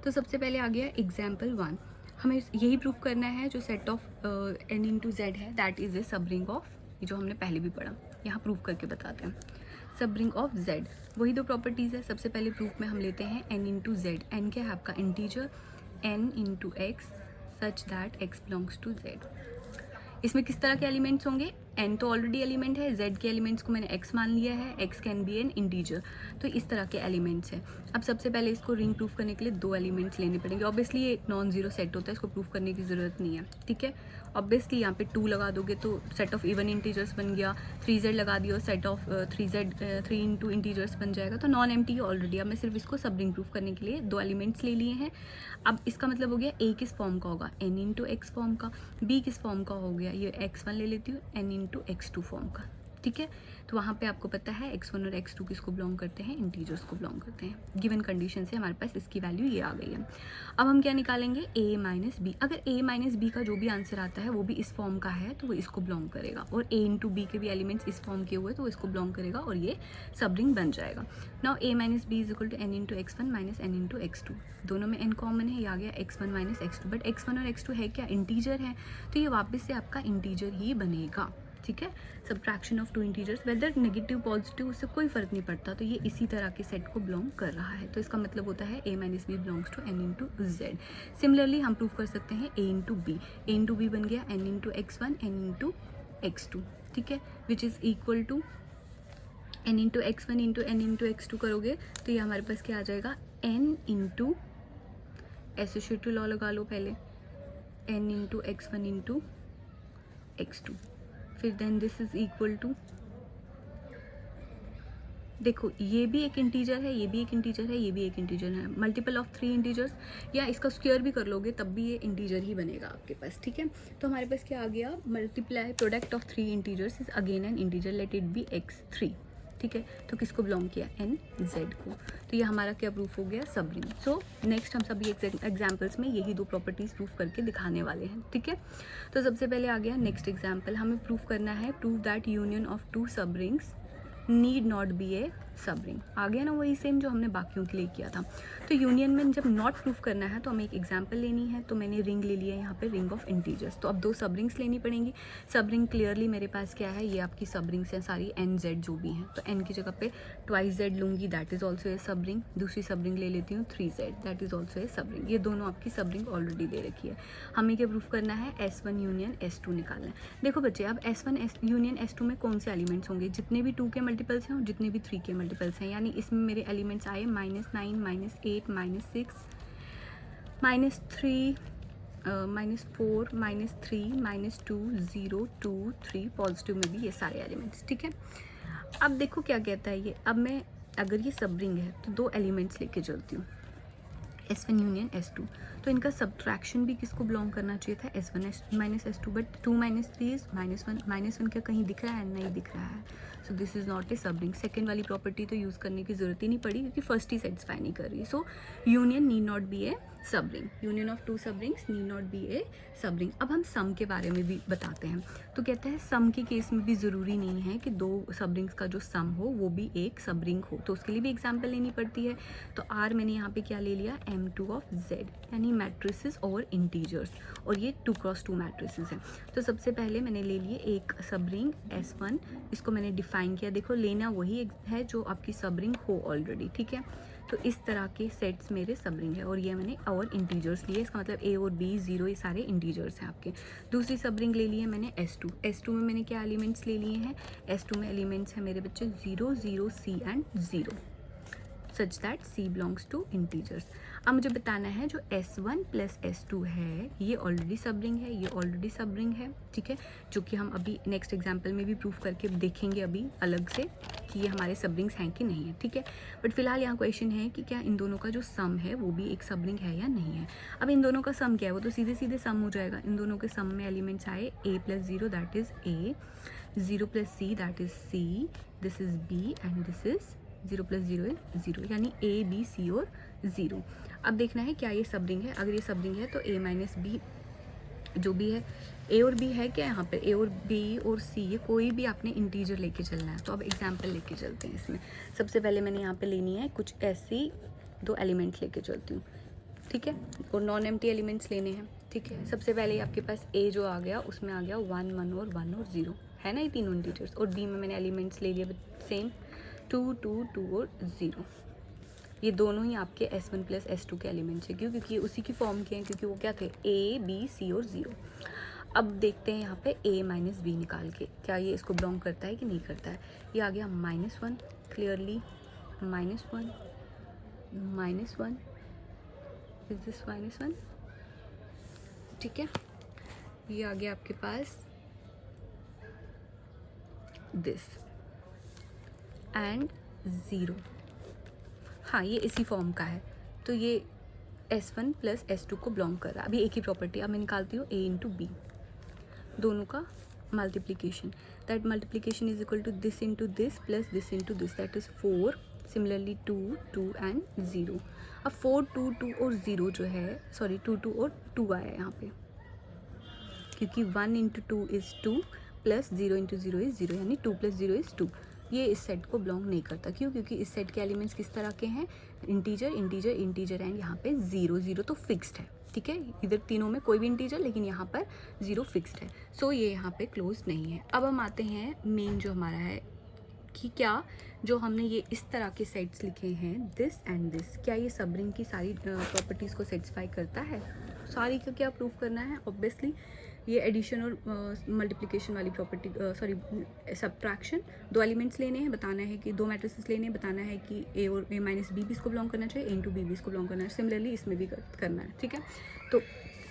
तो सबसे पहले आ गया एग्जाम्पल 1, हमें यही प्रूफ करना है जो set of n into Z है दैट इज़ ए सब रिंग ऑफ, ये जो हमने पहले भी पढ़ा, यहाँ प्रूफ करके बताते हैं। सब रिंग ऑफ z, वही दो प्रॉपर्टीज़ है। सबसे पहले प्रूफ में हम लेते हैं n इंटू जेड। n क्या है आपका, integer, n into X such that x belongs to z। इसमें किस तरह के एलिमेंट्स होंगे, n तो ऑलरेडी एलिमेंट है, z के एलिमेंट्स को मैंने x मान लिया है, x can be an integer, तो इस तरह के एलिमेंट्स हैं। अब सबसे पहले इसको रिंग प्रूफ करने के लिए 2 एलिमेंट्स लेने पड़ेंगे। ऑब्वियसली ये नॉन जीरो सेट होता है, इसको प्रूफ करने की ज़रूरत नहीं है। ठीक है, ऑब्वियसली यहाँ पे 2 लगा दोगे तो सेट ऑफ इवन इंटीजर्स बन गया, 3z लगा दियो सेट ऑफ 3 इंटू इंटीजर्स बन जाएगा, तो नॉन एम्प्टी है ऑलरेडी। अब मैं सिर्फ इसको सब रिंग प्रूफ करने के लिए 2 एलिमेंट्स ले लिए हैं। अब इसका मतलब हो गया a किस फॉर्म का होगा, n इंटू एक्स फॉर्म का, b किस फॉर्म का हो गया, ये x1 ले लेती हूँ, n इंटू x2 फॉर्म का। ठीक है। तो वहाँ पे आपको पता है x1 और x2 किसको बिलोंग करते हैं, इंटीजर्स को बिलोंग करते हैं। गिवन कंडीशन से हमारे पास इसकी वैल्यू ये आ गई है। अब हम क्या निकालेंगे, a माइनस बी। अगर a माइनस बी का जो भी आंसर आता है वो भी इस फॉर्म का है तो वो इसको बिलोंग करेगा, और a इंटू बी के भी एलिमेंट्स इस फॉर्म के हुए तो वो इसको बिलोंग करेगा और ये सब रिंग बन जाएगा। Now a minus B is equal to n into x1 minus n into x2। दोनों में n कॉमन है, ये आ गया x1 minus x2, but x1 और x2 है क्या, इंटीजर है, तो ये वापस से आपका इंटीजर ही बनेगा। ठीक है, subtraction of two integers, whether negative positive उससे कोई फर्क नहीं पड़ता, तो ये इसी तरह के सेट को बिलोंग कर रहा है। तो इसका मतलब होता है a minus B belongs to n into Z. Similarly हम प्रूव कर सकते हैं a इंटू बी बन गया n into x1 n into x2, ठीक है, which is equal to n into x1 into n into x2 करोगे तो ये हमारे पास क्या आ जाएगा, n इंटू एसोसिएटिव लॉ लगा लो पहले, n into x1 into x2, फिर then this is equal to, देखो ये भी एक इंटीजर है, ये भी एक इंटीजर है, ये भी एक इंटीजर है, मल्टीपल ऑफ 3 इंटीजर्स, या इसका स्क्वायर भी कर लोगे तब भी ये इंटीजर ही बनेगा आपके पास। ठीक है, तो हमारे पास क्या आ गया, multiply product of 3 integers is again an integer, let it be x3। ठीक है, तो किसको बिलोंग किया, n z को, तो ये हमारा क्या प्रूफ हो गया, सब रिंग। सो नेक्स्ट हम सभी एग्जाम्पल्स में यही 2 प्रॉपर्टीज प्रूफ करके दिखाने वाले हैं। ठीक है, तो सबसे पहले आ गया नेक्स्ट एग्जाम्पल, हमें प्रूफ करना है, prove that union of 2 sub rings need not be a सब रिंग। आ गया ना वही सेम जो हमने बाकियों के लिए किया था। तो यूनियन में जब नॉट प्रूफ करना है तो हमें एक एग्जांपल लेनी है, तो मैंने रिंग ले लिया है यहाँ पे, रिंग ऑफ इंटीजर्स। तो अब 2 सब रिंग्स लेनी पड़ेंगी। सब रिंग क्लियरली मेरे पास क्या है, ये आपकी सब रिंग्स हैं सारी, एन जेड जो भी हैं, तो एन की जगह पे ट्वाइस जेड लूँगी, दैट इज़ ऑल्सो ए सब रिंग। दूसरी सब रिंग ले लेती हूँ 3 Z, that is also a सब रिंग। ये दोनों आपकी सब रिंग ऑलरेडी दे रखी है। हमें क्या प्रूफ करना है, S1 यूनियन S2 निकालना है। देखो बच्चे, अब S1 यूनियन S2 में कौन से एलिमेंट्स होंगे, जितने भी 2 के मल्टीपल्स हैं और जितने भी 3 के मल्टीपल्स हैं, यानी इसमें मेरे एलिमेंट्स आए -9 -8 -6 -3 -4 -3 -2 0 2 3, पॉजिटिव में भी ये सारे एलिमेंट्स। ठीक है, अब देखो क्या कहता है ये, अब मैं अगर ये सब रिंग है तो 2 एलिमेंट्स लेके चलती हूँ, S1 यूनियन S2, तो इनका सब्ट्रैक्शन भी किसको बिलोंग करना चाहिए था, S1 minus S2, but 2 minus 3 is -1 क्या कहीं दिख रहा है, नहीं दिख रहा है, so this is not a सब रिंग। सेकेंड वाली प्रॉपर्टी तो यूज़ करने की जरूरत ही नहीं पड़ी क्योंकि फर्स्ट ही सेटिस्फाई नहीं कर रही। So union need not be a सब ring, union of 2 sub rings need not be a सब रिंग। अब हम सम के बारे में भी बताते हैं, तो कहता है सम के केस में भी ज़रूरी नहीं है कि 2 सब रिंग्स का जो सम हो वो भी एक सब रिंग हो, तो उसके लिए भी एग्जाम्पल लेनी पड़ती है। तो R मैंने यहाँ पे क्या ले लिया, M2 ऑफ Z, यानी मैट्रिसेस और इंटीजर्स, और ये 2 क्रॉस 2 मैट्रिसेस हैं। तो सबसे पहले मैंने ले लिए एक सब रिंग S1, इसको मैंने डिफाइन किया, देखो लेना वही है जो आपकी सब रिंग हो ऑलरेडी। ठीक है, तो इस तरह के सेट्स मेरे सब रिंग है, और ये मैंने और इंटीजर्स लिए, इसका मतलब A और B 0 ये सारे इंटीजर्स हैं आपके। दूसरी सब रिंग ले ली है मैंने S2 में मैंने क्या एलिमेंट्स ले लिए हैं, S2 में एलिमेंट्स हैं मेरे बच्चे 0 0 C and 0, such that C belongs to integers. अब मुझे बताना है जो S1 प्लस S2 है ये ऑलरेडी सब रिंग है, ये ऑलरेडी सब रिंग है। ठीक है, जो कि हम अभी नेक्स्ट एग्जाम्पल में भी प्रूफ करके देखेंगे अभी अलग से कि ये हमारे सब रिंग्स हैं कि नहीं है। ठीक है, बट फिलहाल यहाँ क्वेश्चन है कि क्या इन दोनों का जो सम है वो भी एक सब रिंग है या नहीं है। अब इन दोनों का सम क्या है, वो तो सीधे सीधे सम हो जाएगा। इन दोनों के सम में एलिमेंट्स आए A plus 0 that is A, 0 plus C that is C, this is B and this is 0 plus 0 है 0, यानी A B C और 0। अब देखना है क्या ये सब रिंग है, अगर ये सब रिंग है तो A माइनस बी जो भी है, A और B है क्या यहाँ पे, A और B और C ये कोई भी आपने इंटीजर लेके चलना है। तो अब एग्जाम्पल लेके चलते हैं इसमें। सबसे पहले मैंने यहाँ पे लेनी है कुछ ऐसी 2 एलिमेंट्स लेके चलती हूँ। ठीक है, और नॉन एम्प्टी एलिमेंट्स लेने हैं। ठीक है, सबसे पहले आपके पास A जो आ गया उसमें आ गया 1 1 और 1 और 0 है ना, ये तीनों इंटीजर्स। और B में मैंने एलिमेंट्स ले लिए सेम 2 2 2 और 0, ये दोनों ही आपके S1 प्लस S2 के एलिमेंट्स हैं। क्यों, क्योंकि ये उसी की फॉर्म के हैं, क्योंकि वो क्या थे A B C और 0। अब देखते हैं यहाँ पे A माइनस बी निकाल के क्या ये इसको बिलोंग करता है कि नहीं करता है। ये आ गया -1 क्लियरली, -1 -1 इज दिस -1। ठीक है, ये आ गया आपके पास दिस एंड 0। हाँ, ये इसी फॉर्म का है, तो ये S1 प्लस S2 को बिलोंग कर रहा है। अभी एक ही प्रॉपर्टी अब मैं निकालती हूँ A इंटू बी, दोनों का multiplication, that multiplication is equal to this into this plus this into this, that is 4. Similarly 2, 2 and 0. अब 4, 2, 2 और 0 जो है, सॉरी 2, 2 और 2 आया यहाँ पे, क्योंकि 1 into 2 is 2 plus 0 into 0 is 0, यानी 2 प्लस 0 इज़ 2. ये इस सेट को बिलोंग नहीं करता. क्यों? क्योंकि इस सेट के एलिमेंट्स किस तरह के हैं? इंटीजर, इंटीजर, इंटीजर एंड यहाँ पे 0, 0 तो फिक्स्ड है. ठीक है, इधर तीनों में कोई भी इंटीजर, लेकिन यहाँ पर 0 फिक्स्ड है. सो ये यहाँ पे क्लोज नहीं है. अब हम आते हैं मेन जो हमारा है कि क्या जो हमने ये इस तरह के सेट्स लिखे हैं दिस एंड दिस, क्या ये सब रिंग की सारी प्रॉपर्टीज़ को सेटिस्फाई करता है? सारी का क्या प्रूफ करना है? ऑब्वियसली ये एडिशन और मल्टीप्लिकेशन वाली प्रॉपर्टी, सॉरी सब्ट्रैक्शन, दो एलिमेंट्स लेने हैं, बताना है कि दो मैट्रिसेस लेने हैं, बताना है कि ए और ए माइनस बी भी इसको बिलोंग करना चाहिए, ए इंटू बी भी इसको बिलोंग करना है. सिमिलरली इसमें भी करना है. ठीक है, तो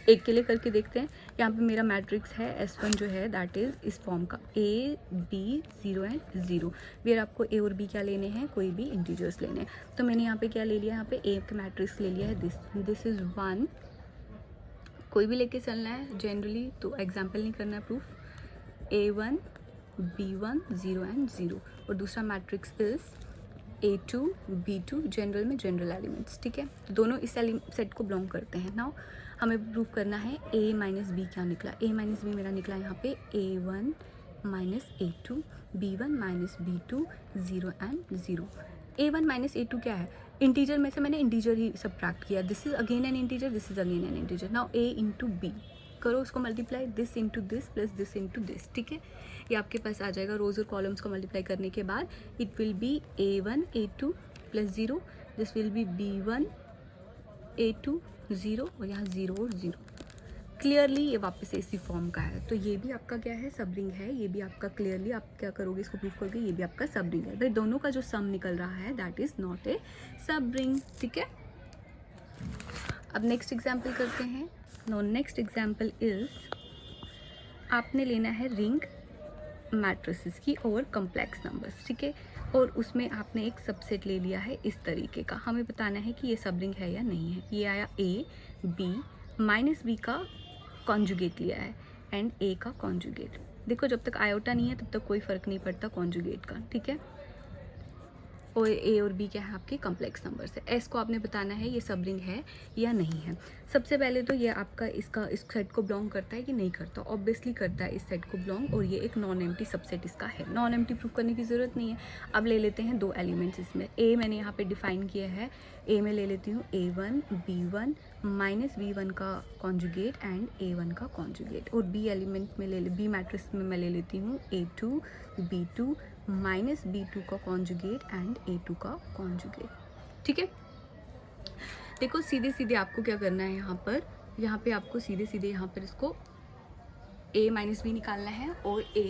एक के लिए करके देखते हैं. यहाँ पे मेरा मैट्रिक्स है S1 जो है दैट इज़ इस फॉर्म का A, B, 0 एंड 0. फिर आपको A और B क्या लेने हैं? कोई भी इंटीजर्स लेने हैं. तो मैंने यहाँ पे क्या ले लिया? यहाँ पे A का मैट्रिक्स ले लिया है दिस इज़ 1. कोई भी लेके चलना है जनरली, तो एग्जाम्पल नहीं करना है प्रूफ. A1, B1, 0 and 0. और दूसरा matrix is A2, B2, general में जनरल एलिमेंट्स. ठीक है, तो दोनों इस सेट को बिलोंग करते हैं. नाउ हमें प्रूफ करना है A माइनस बी क्या निकला. A माइनस बी मेरा निकला यहाँ पे A1 minus A2, B1 minus B2, 0 and 0. A1 minus A2 क्या है? इंटीजर में से मैंने इंटीजर ही सब्ट्रैक्ट किया. This is again an integer, this is again an integer. Now A into B करो, उसको multiply this into this plus this into this. ठीक है, ये आपके पास आ जाएगा. रोज और कॉलम्स को मल्टीप्लाई करने के बाद it will be A1 A2 plus 0, this will be B1 A2 0 और यहाँ 0 और 0. क्लियरली ये वापस इसी फॉर्म का है. तो ये भी आपका क्या है? सब रिंग है. ये भी आपका क्लियरली आप क्या करोगे? इसको प्रूफ करोगे ये भी आपका सब रिंग है. भाई दोनों का जो सम निकल रहा है दैट इज़ नॉट ए सब रिंग. ठीक है, अब नेक्स्ट एग्जाम्पल करते हैं. नो नेक्स्ट एग्जाम्पल इज आपने लेना है रिंग मैट्रिसेस की और कम्प्लेक्स नंबर्स. ठीक है, और उसमें आपने एक सबसेट ले लिया है इस तरीके का. हमें बताना है कि ये सब रिंग है या नहीं है. ये आया A, B माइनस बी का कॉन्जुगेट लिया है एंड A का कॉन्जुगेट. देखो जब तक आयोटा नहीं है तब तक कोई फ़र्क नहीं पड़ता कॉन्जुगेट का. ठीक है, और A और B क्या है? आपके कम्प्लेक्स नंबर्स है. S को आपने बताना है ये सब रिंग है या नहीं है. सबसे पहले तो ये आपका इस सेट को बिलोंग करता है कि नहीं करता? ऑब्वियसली करता है इस सेट को बिलोंग, और ये एक नॉन एम्प्टी सबसेट इसका है. नॉन एम्प्टी प्रूफ करने की ज़रूरत नहीं है. अब ले लेते हैं दो एलिमेंट्स इसमें. A मैंने यहाँ पे डिफाइन किया है. A में ले लेती हूँ A1 B1 माइनस B1 का कॉन्जुगेट एंड A1 का कॉन्जुगेट. और B एलिमेंट में B मैट्रिक्स में मैं ले लेती हूँ A2 B2 माइनस B2 का कॉन्जुगेट एंड A2 का कॉन्जुगेट. ठीक है, देखो सीधे सीधे आपको क्या करना है यहाँ पे आपको सीधे सीधे यहाँ पर इसको A माइनस बी निकालना है और A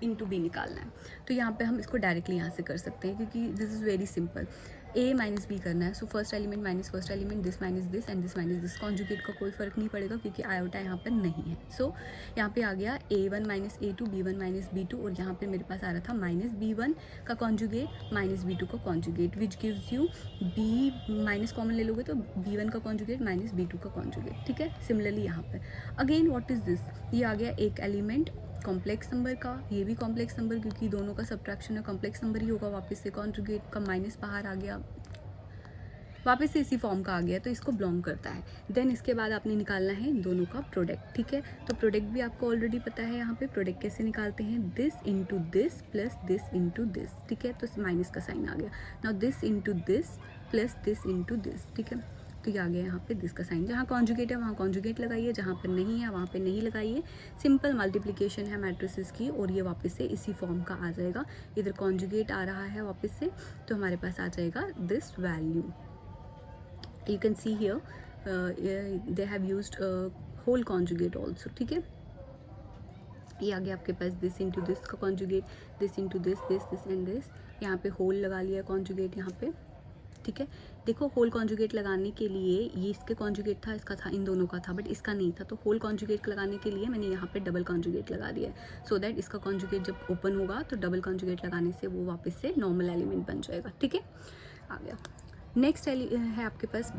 इंटू बी निकालना है. तो यहाँ पे हम इसको डायरेक्टली यहाँ से कर सकते हैं क्योंकि this is very simple. A minus B करना है. So first element minus first element, this minus this and this minus this. Conjugate का कोई फ़र्क नहीं पड़ेगा क्योंकि आयोटा यहाँ पर नहीं है. सो यहाँ पे आ गया A1 minus A2 B1 minus B2, और यहाँ पे मेरे पास आ रहा था माइनस B1 का कॉन्जुगेट माइनस B2 का conjugate, which gives you B minus common ले लोगे तो B1 का कॉन्जुगेट माइनस B2 का कॉन्जुगेट. ठीक है, सिमिलरली यहाँ पर अगेन व्हाट इज़ दिस? ये आ गया एक एलिमेंट कॉम्प्लेक्स नंबर का, ये भी कॉम्प्लेक्स नंबर क्योंकि दोनों का सब्ट्रैक्शन है कॉम्प्लेक्स नंबर ही होगा. वापस से कॉन्जुगेट का माइनस बाहर आ गया, वापस से इसी फॉर्म का आ गया, तो इसको बिलोंग करता है. देन इसके बाद आपने निकालना है दोनों का प्रोडक्ट. ठीक है, तो प्रोडक्ट भी आपको ऑलरेडी पता है. यहाँ पे प्रोडक्ट कैसे निकालते हैं? This into this plus this into this. ठीक है, तो माइनस का साइन आ गया. Now this into this plus this into this. ठीक है, तो ये आ गया यहाँ पे दिस का साइन. जहाँ कॉन्जुगेट है वहाँ कॉन्जुगेट लगाइए, जहाँ पर नहीं है वहाँ पे नहीं लगाइए. सिंपल मल्टीप्लिकेशन है मैट्रिसेस की, और ये वापस से इसी फॉर्म का आ जाएगा. इधर कॉन्जुगेट आ रहा है वापस से, तो हमारे पास आ जाएगा this value. You can see here they have used whole conjugate also. ठीक है, ये आ गया आपके पास दिस इंटू दिस का conjugate, this into this this this and this. यहाँ पे होल लगा लिया कॉन्जुगेट यहाँ पे. ठीक है, देखो होल कॉन्जुगेट लगाने के लिए ये इसके कॉन्जुगेट था, इसका था, इन दोनों का था, बट इसका नहीं था. तो होल कॉन्जुगेट लगाने के लिए मैंने यहाँ पे डबल कॉन्जुगेट लगा दिया है, सो दैट इसका कॉन्जुगेट जब ओपन होगा तो डबल कॉन्जुगेट लगाने से वो वापस से नॉर्मल एलिमेंट बन जाएगा. ठीक है, आ गया. नेक्स्ट है आपके पास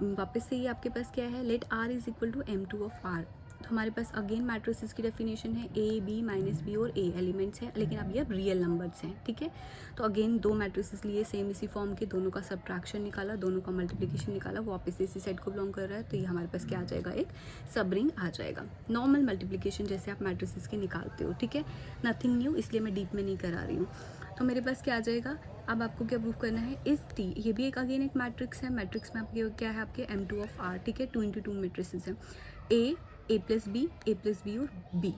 वापस से ये आपके पास क्या है? Let R is equal to M2 of R. तो हमारे पास अगेन मैट्रिसेस की डेफिनेशन है ए बी माइनस बी और ए एलिमेंट्स हैं, लेकिन अब ये रियल नंबर्स हैं, ठीक है। तो अगेन दो मैट्रिसेस लिए सेम इसी फॉर्म के, दोनों का सब्ट्रैक्शन निकाला, दोनों का मल्टीप्लिकेशन निकाला, वो वापस इसी सेट को बिलोंग कर रहा है, तो ये हमारे पास क्या आ जाएगा, एक सब रिंग आ जाएगा। नॉर्मल मल्टीप्लिकेशन जैसे आप मैट्रिसेस के निकालते हो, ठीक है, नथिंग न्यू, इसलिए मैं डीप में नहीं करा रही हूँ। तो मेरे पास क्या आ जाएगा, अब आपको क्या प्रूव करना है, इस टी, ये भी एक अगेन एक मैट्रिक्स है, मैट्रिक्स में आपके क्या है, आपके M2 ऑफ R, ठीक है, 2 × 2 मैट्रिसेस है, ए प्लस बी और बी,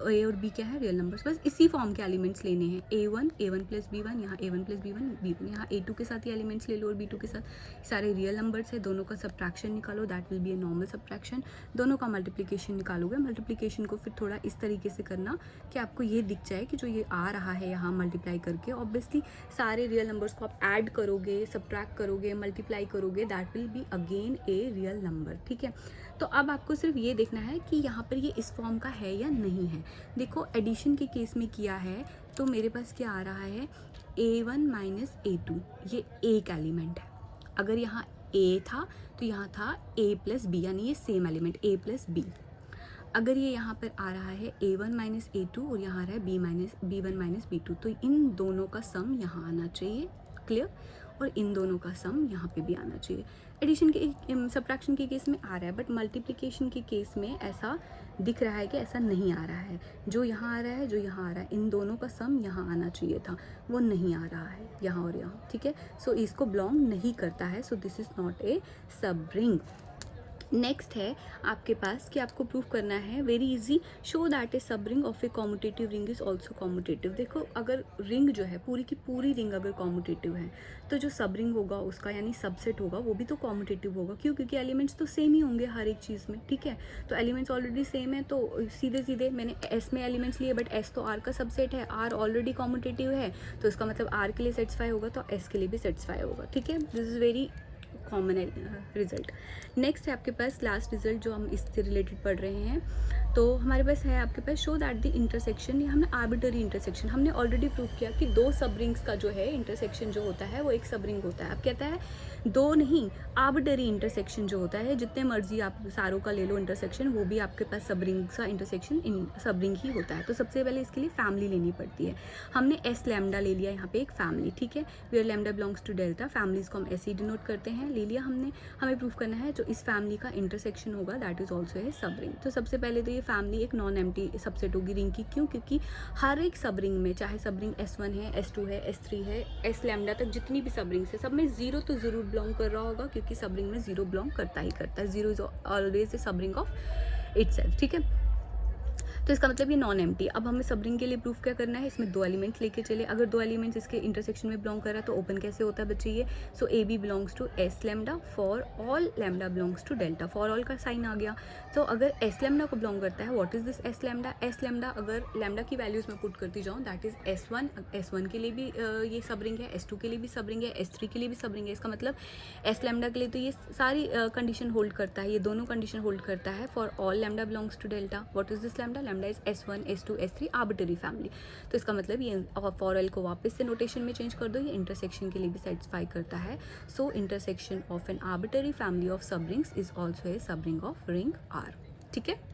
ए और बी क्या है, रियल नंबर्स, बस इसी फॉर्म के एलिमेंट्स लेने हैं, A1 प्लस B1, यहाँ A1 प्लस B1 B1, यहाँ A2 के साथ ही एलिमेंट्स ले लो और B2 के साथ, सारे रियल नंबर्स है, दोनों का सब्ट्रैक्शन निकालो, that will be a normal subtraction, दोनों का मल्टीप्लिकेशन निकालोगे, मल्टीप्लिकेशन को फिर थोड़ा इस तरीके से करना कि आपको ये दिख जाए कि जो ये आ रहा है यहाँ मल्टीप्लाई करके, ऑब्वियसली सारे रियल नंबर्स को आप ऐड करोगे, सब्ट्रैक्ट करोगे, मल्टीप्लाई करोगे, that will be again a real number, ठीक है। तो अब आपको सिर्फ ये देखना है कि यहाँ पर ये इस फॉर्म का है या नहीं है। देखो एडिशन के केस में किया है तो मेरे पास क्या आ रहा है, A1 माइनस A2, ये एक एलिमेंट है। अगर यहाँ A था तो यहाँ था A प्लस बी, यानी ये same element A plus B. अगर ये यहाँ पर आ रहा है A1 माइनस A2 और यहाँ आ रहा है B1 माइनस B2, तो इन दोनों का सम यहाँ आना चाहिए, क्लियर, और इन दोनों का सम यहाँ पे भी आना चाहिए। एडिशन के सब्ट्रैक्शन के केस में आ रहा है, बट मल्टीप्लिकेशन के केस में ऐसा दिख रहा है कि ऐसा नहीं आ रहा है। जो यहाँ आ रहा है, जो यहाँ आ रहा है, इन दोनों का सम यहाँ आना चाहिए था, वो नहीं आ रहा है यहाँ और यहाँ, ठीक है। सो इसको बिलोंग नहीं करता है, so this is not a सब रिंग। नेक्स्ट है आपके पास कि आपको प्रूफ करना है, वेरी इजी, शो दैट ए सब ring of a commutative ring is also commutative. देखो अगर रिंग जो है पूरी की पूरी रिंग अगर कॉम्यूटेटिव है तो जो सब रिंग होगा उसका यानी सबसेट होगा वो भी तो कॉम्यूटेटिव होगा, क्यों, क्योंकि एलिमेंट्स तो सेम ही होंगे हर एक चीज़ में, ठीक है। तो एलिमेंट्स ऑलरेडी सेम है, तो सीधे सीधे मैंने एस में एलिमेंट्स लिए, बट एस तो आर का सबसेट है, आर ऑलरेडी कॉम्यूटेटिव है, तो इसका मतलब आर के लिए सेटिस्फाई होगा तो एस के लिए भी सेटिस्फाई होगा, ठीक है। This is very common result. Next है आपके पास लास्ट रिजल्ट जो हम इससे रिलेटेड पढ़ रहे हैं, तो हमारे पास है आपके पास शो दैट द इंटरसेक्शन, ये हमने आर्बिटरी इंटरसेक्शन हमने ऑलरेडी प्रूव किया कि दो सब रिंग्स का जो है इंटरसेक्शन जो होता है वो एक सब रिंग होता है। अब कहता है दो नहीं, आर्बिटरी इंटरसेक्शन जो होता है, जितने मर्जी आप सारों का ले लो इंटरसेक्शन, वो भी आपके पास सब रिंग का इंटरसेक्शन सब रिंग ही होता है। तो सबसे पहले इसके लिए फैमिली लेनी पड़ती है। हमने एस लैम्डा ले लिया यहाँ पे एक फैमिली, ठीक है, where lambda belongs to delta, families को हम ऐसे डिनोट करते हैं, ले लिया हमने। हमें प्रूफ करना है जो इस फैमिली का इंटरसेक्शन होगा दैट इज ऑल्सो ए सब रिंग। तो सबसे पहले तो ये फैमिली एक नॉन एम्प्टी सबसेट होगी रिंग की, क्यों, क्योंकि हर एक सब रिंग में चाहे सब रिंग S1 है, S2 है, S3 है, एस लैम्डा तक जितनी भी सब रिंग्स है सब में जीरो तो जरूर बिलोंग कर रहा होगा, क्योंकि सब रिंग में जीरो बिलोंग करता ही करता है, जीरो इज ऑलवेज ए सब रिंग ऑफ इटसेल्फ, ठीक है। तो इसका मतलब ये नॉन एम्प्टी। अब हमें सब रिंग के लिए प्रूफ क्या करना है, इसमें दो एलिमेंट्स लेके चले, अगर दो एलिमेंट्स इसके इंटरसेक्शन में बिलोंग कर रहा है तो ओपन कैसे होता है बच्चे ये, so a b belongs to S lambda for all lambda belongs to delta, for all का साइन आ गया। तो अगर एस लैम्डा को बिलोंग करता है, what is this S lambda, S lambda अगर लैम्डा की वैल्यूज में पुट करती जाऊँ दैट इज S1 के लिए भी ये सब रिंग है, S2 के लिए भी सब रिंग है, S3 के लिए भी सब रिंग है। इसका मतलब एस लैम्डा के लिए तो ये सारी कंडीशन होल्ड करता है, ये दोनों कंडीशन होल्ड करता है for all lambda belongs to delta. What is this lambda, lambda is S1 S2 S3 arbitrary family. तो इसका मतलब ये फॉर एल को वापस से नोटेशन में चेंज कर दो, ये इंटरसेक्शन के लिए भी सेटिस्फाई करता है। So intersection of an arbitrary family of sub rings is also a सब रिंग ऑफ रिंग आर, ठीक है।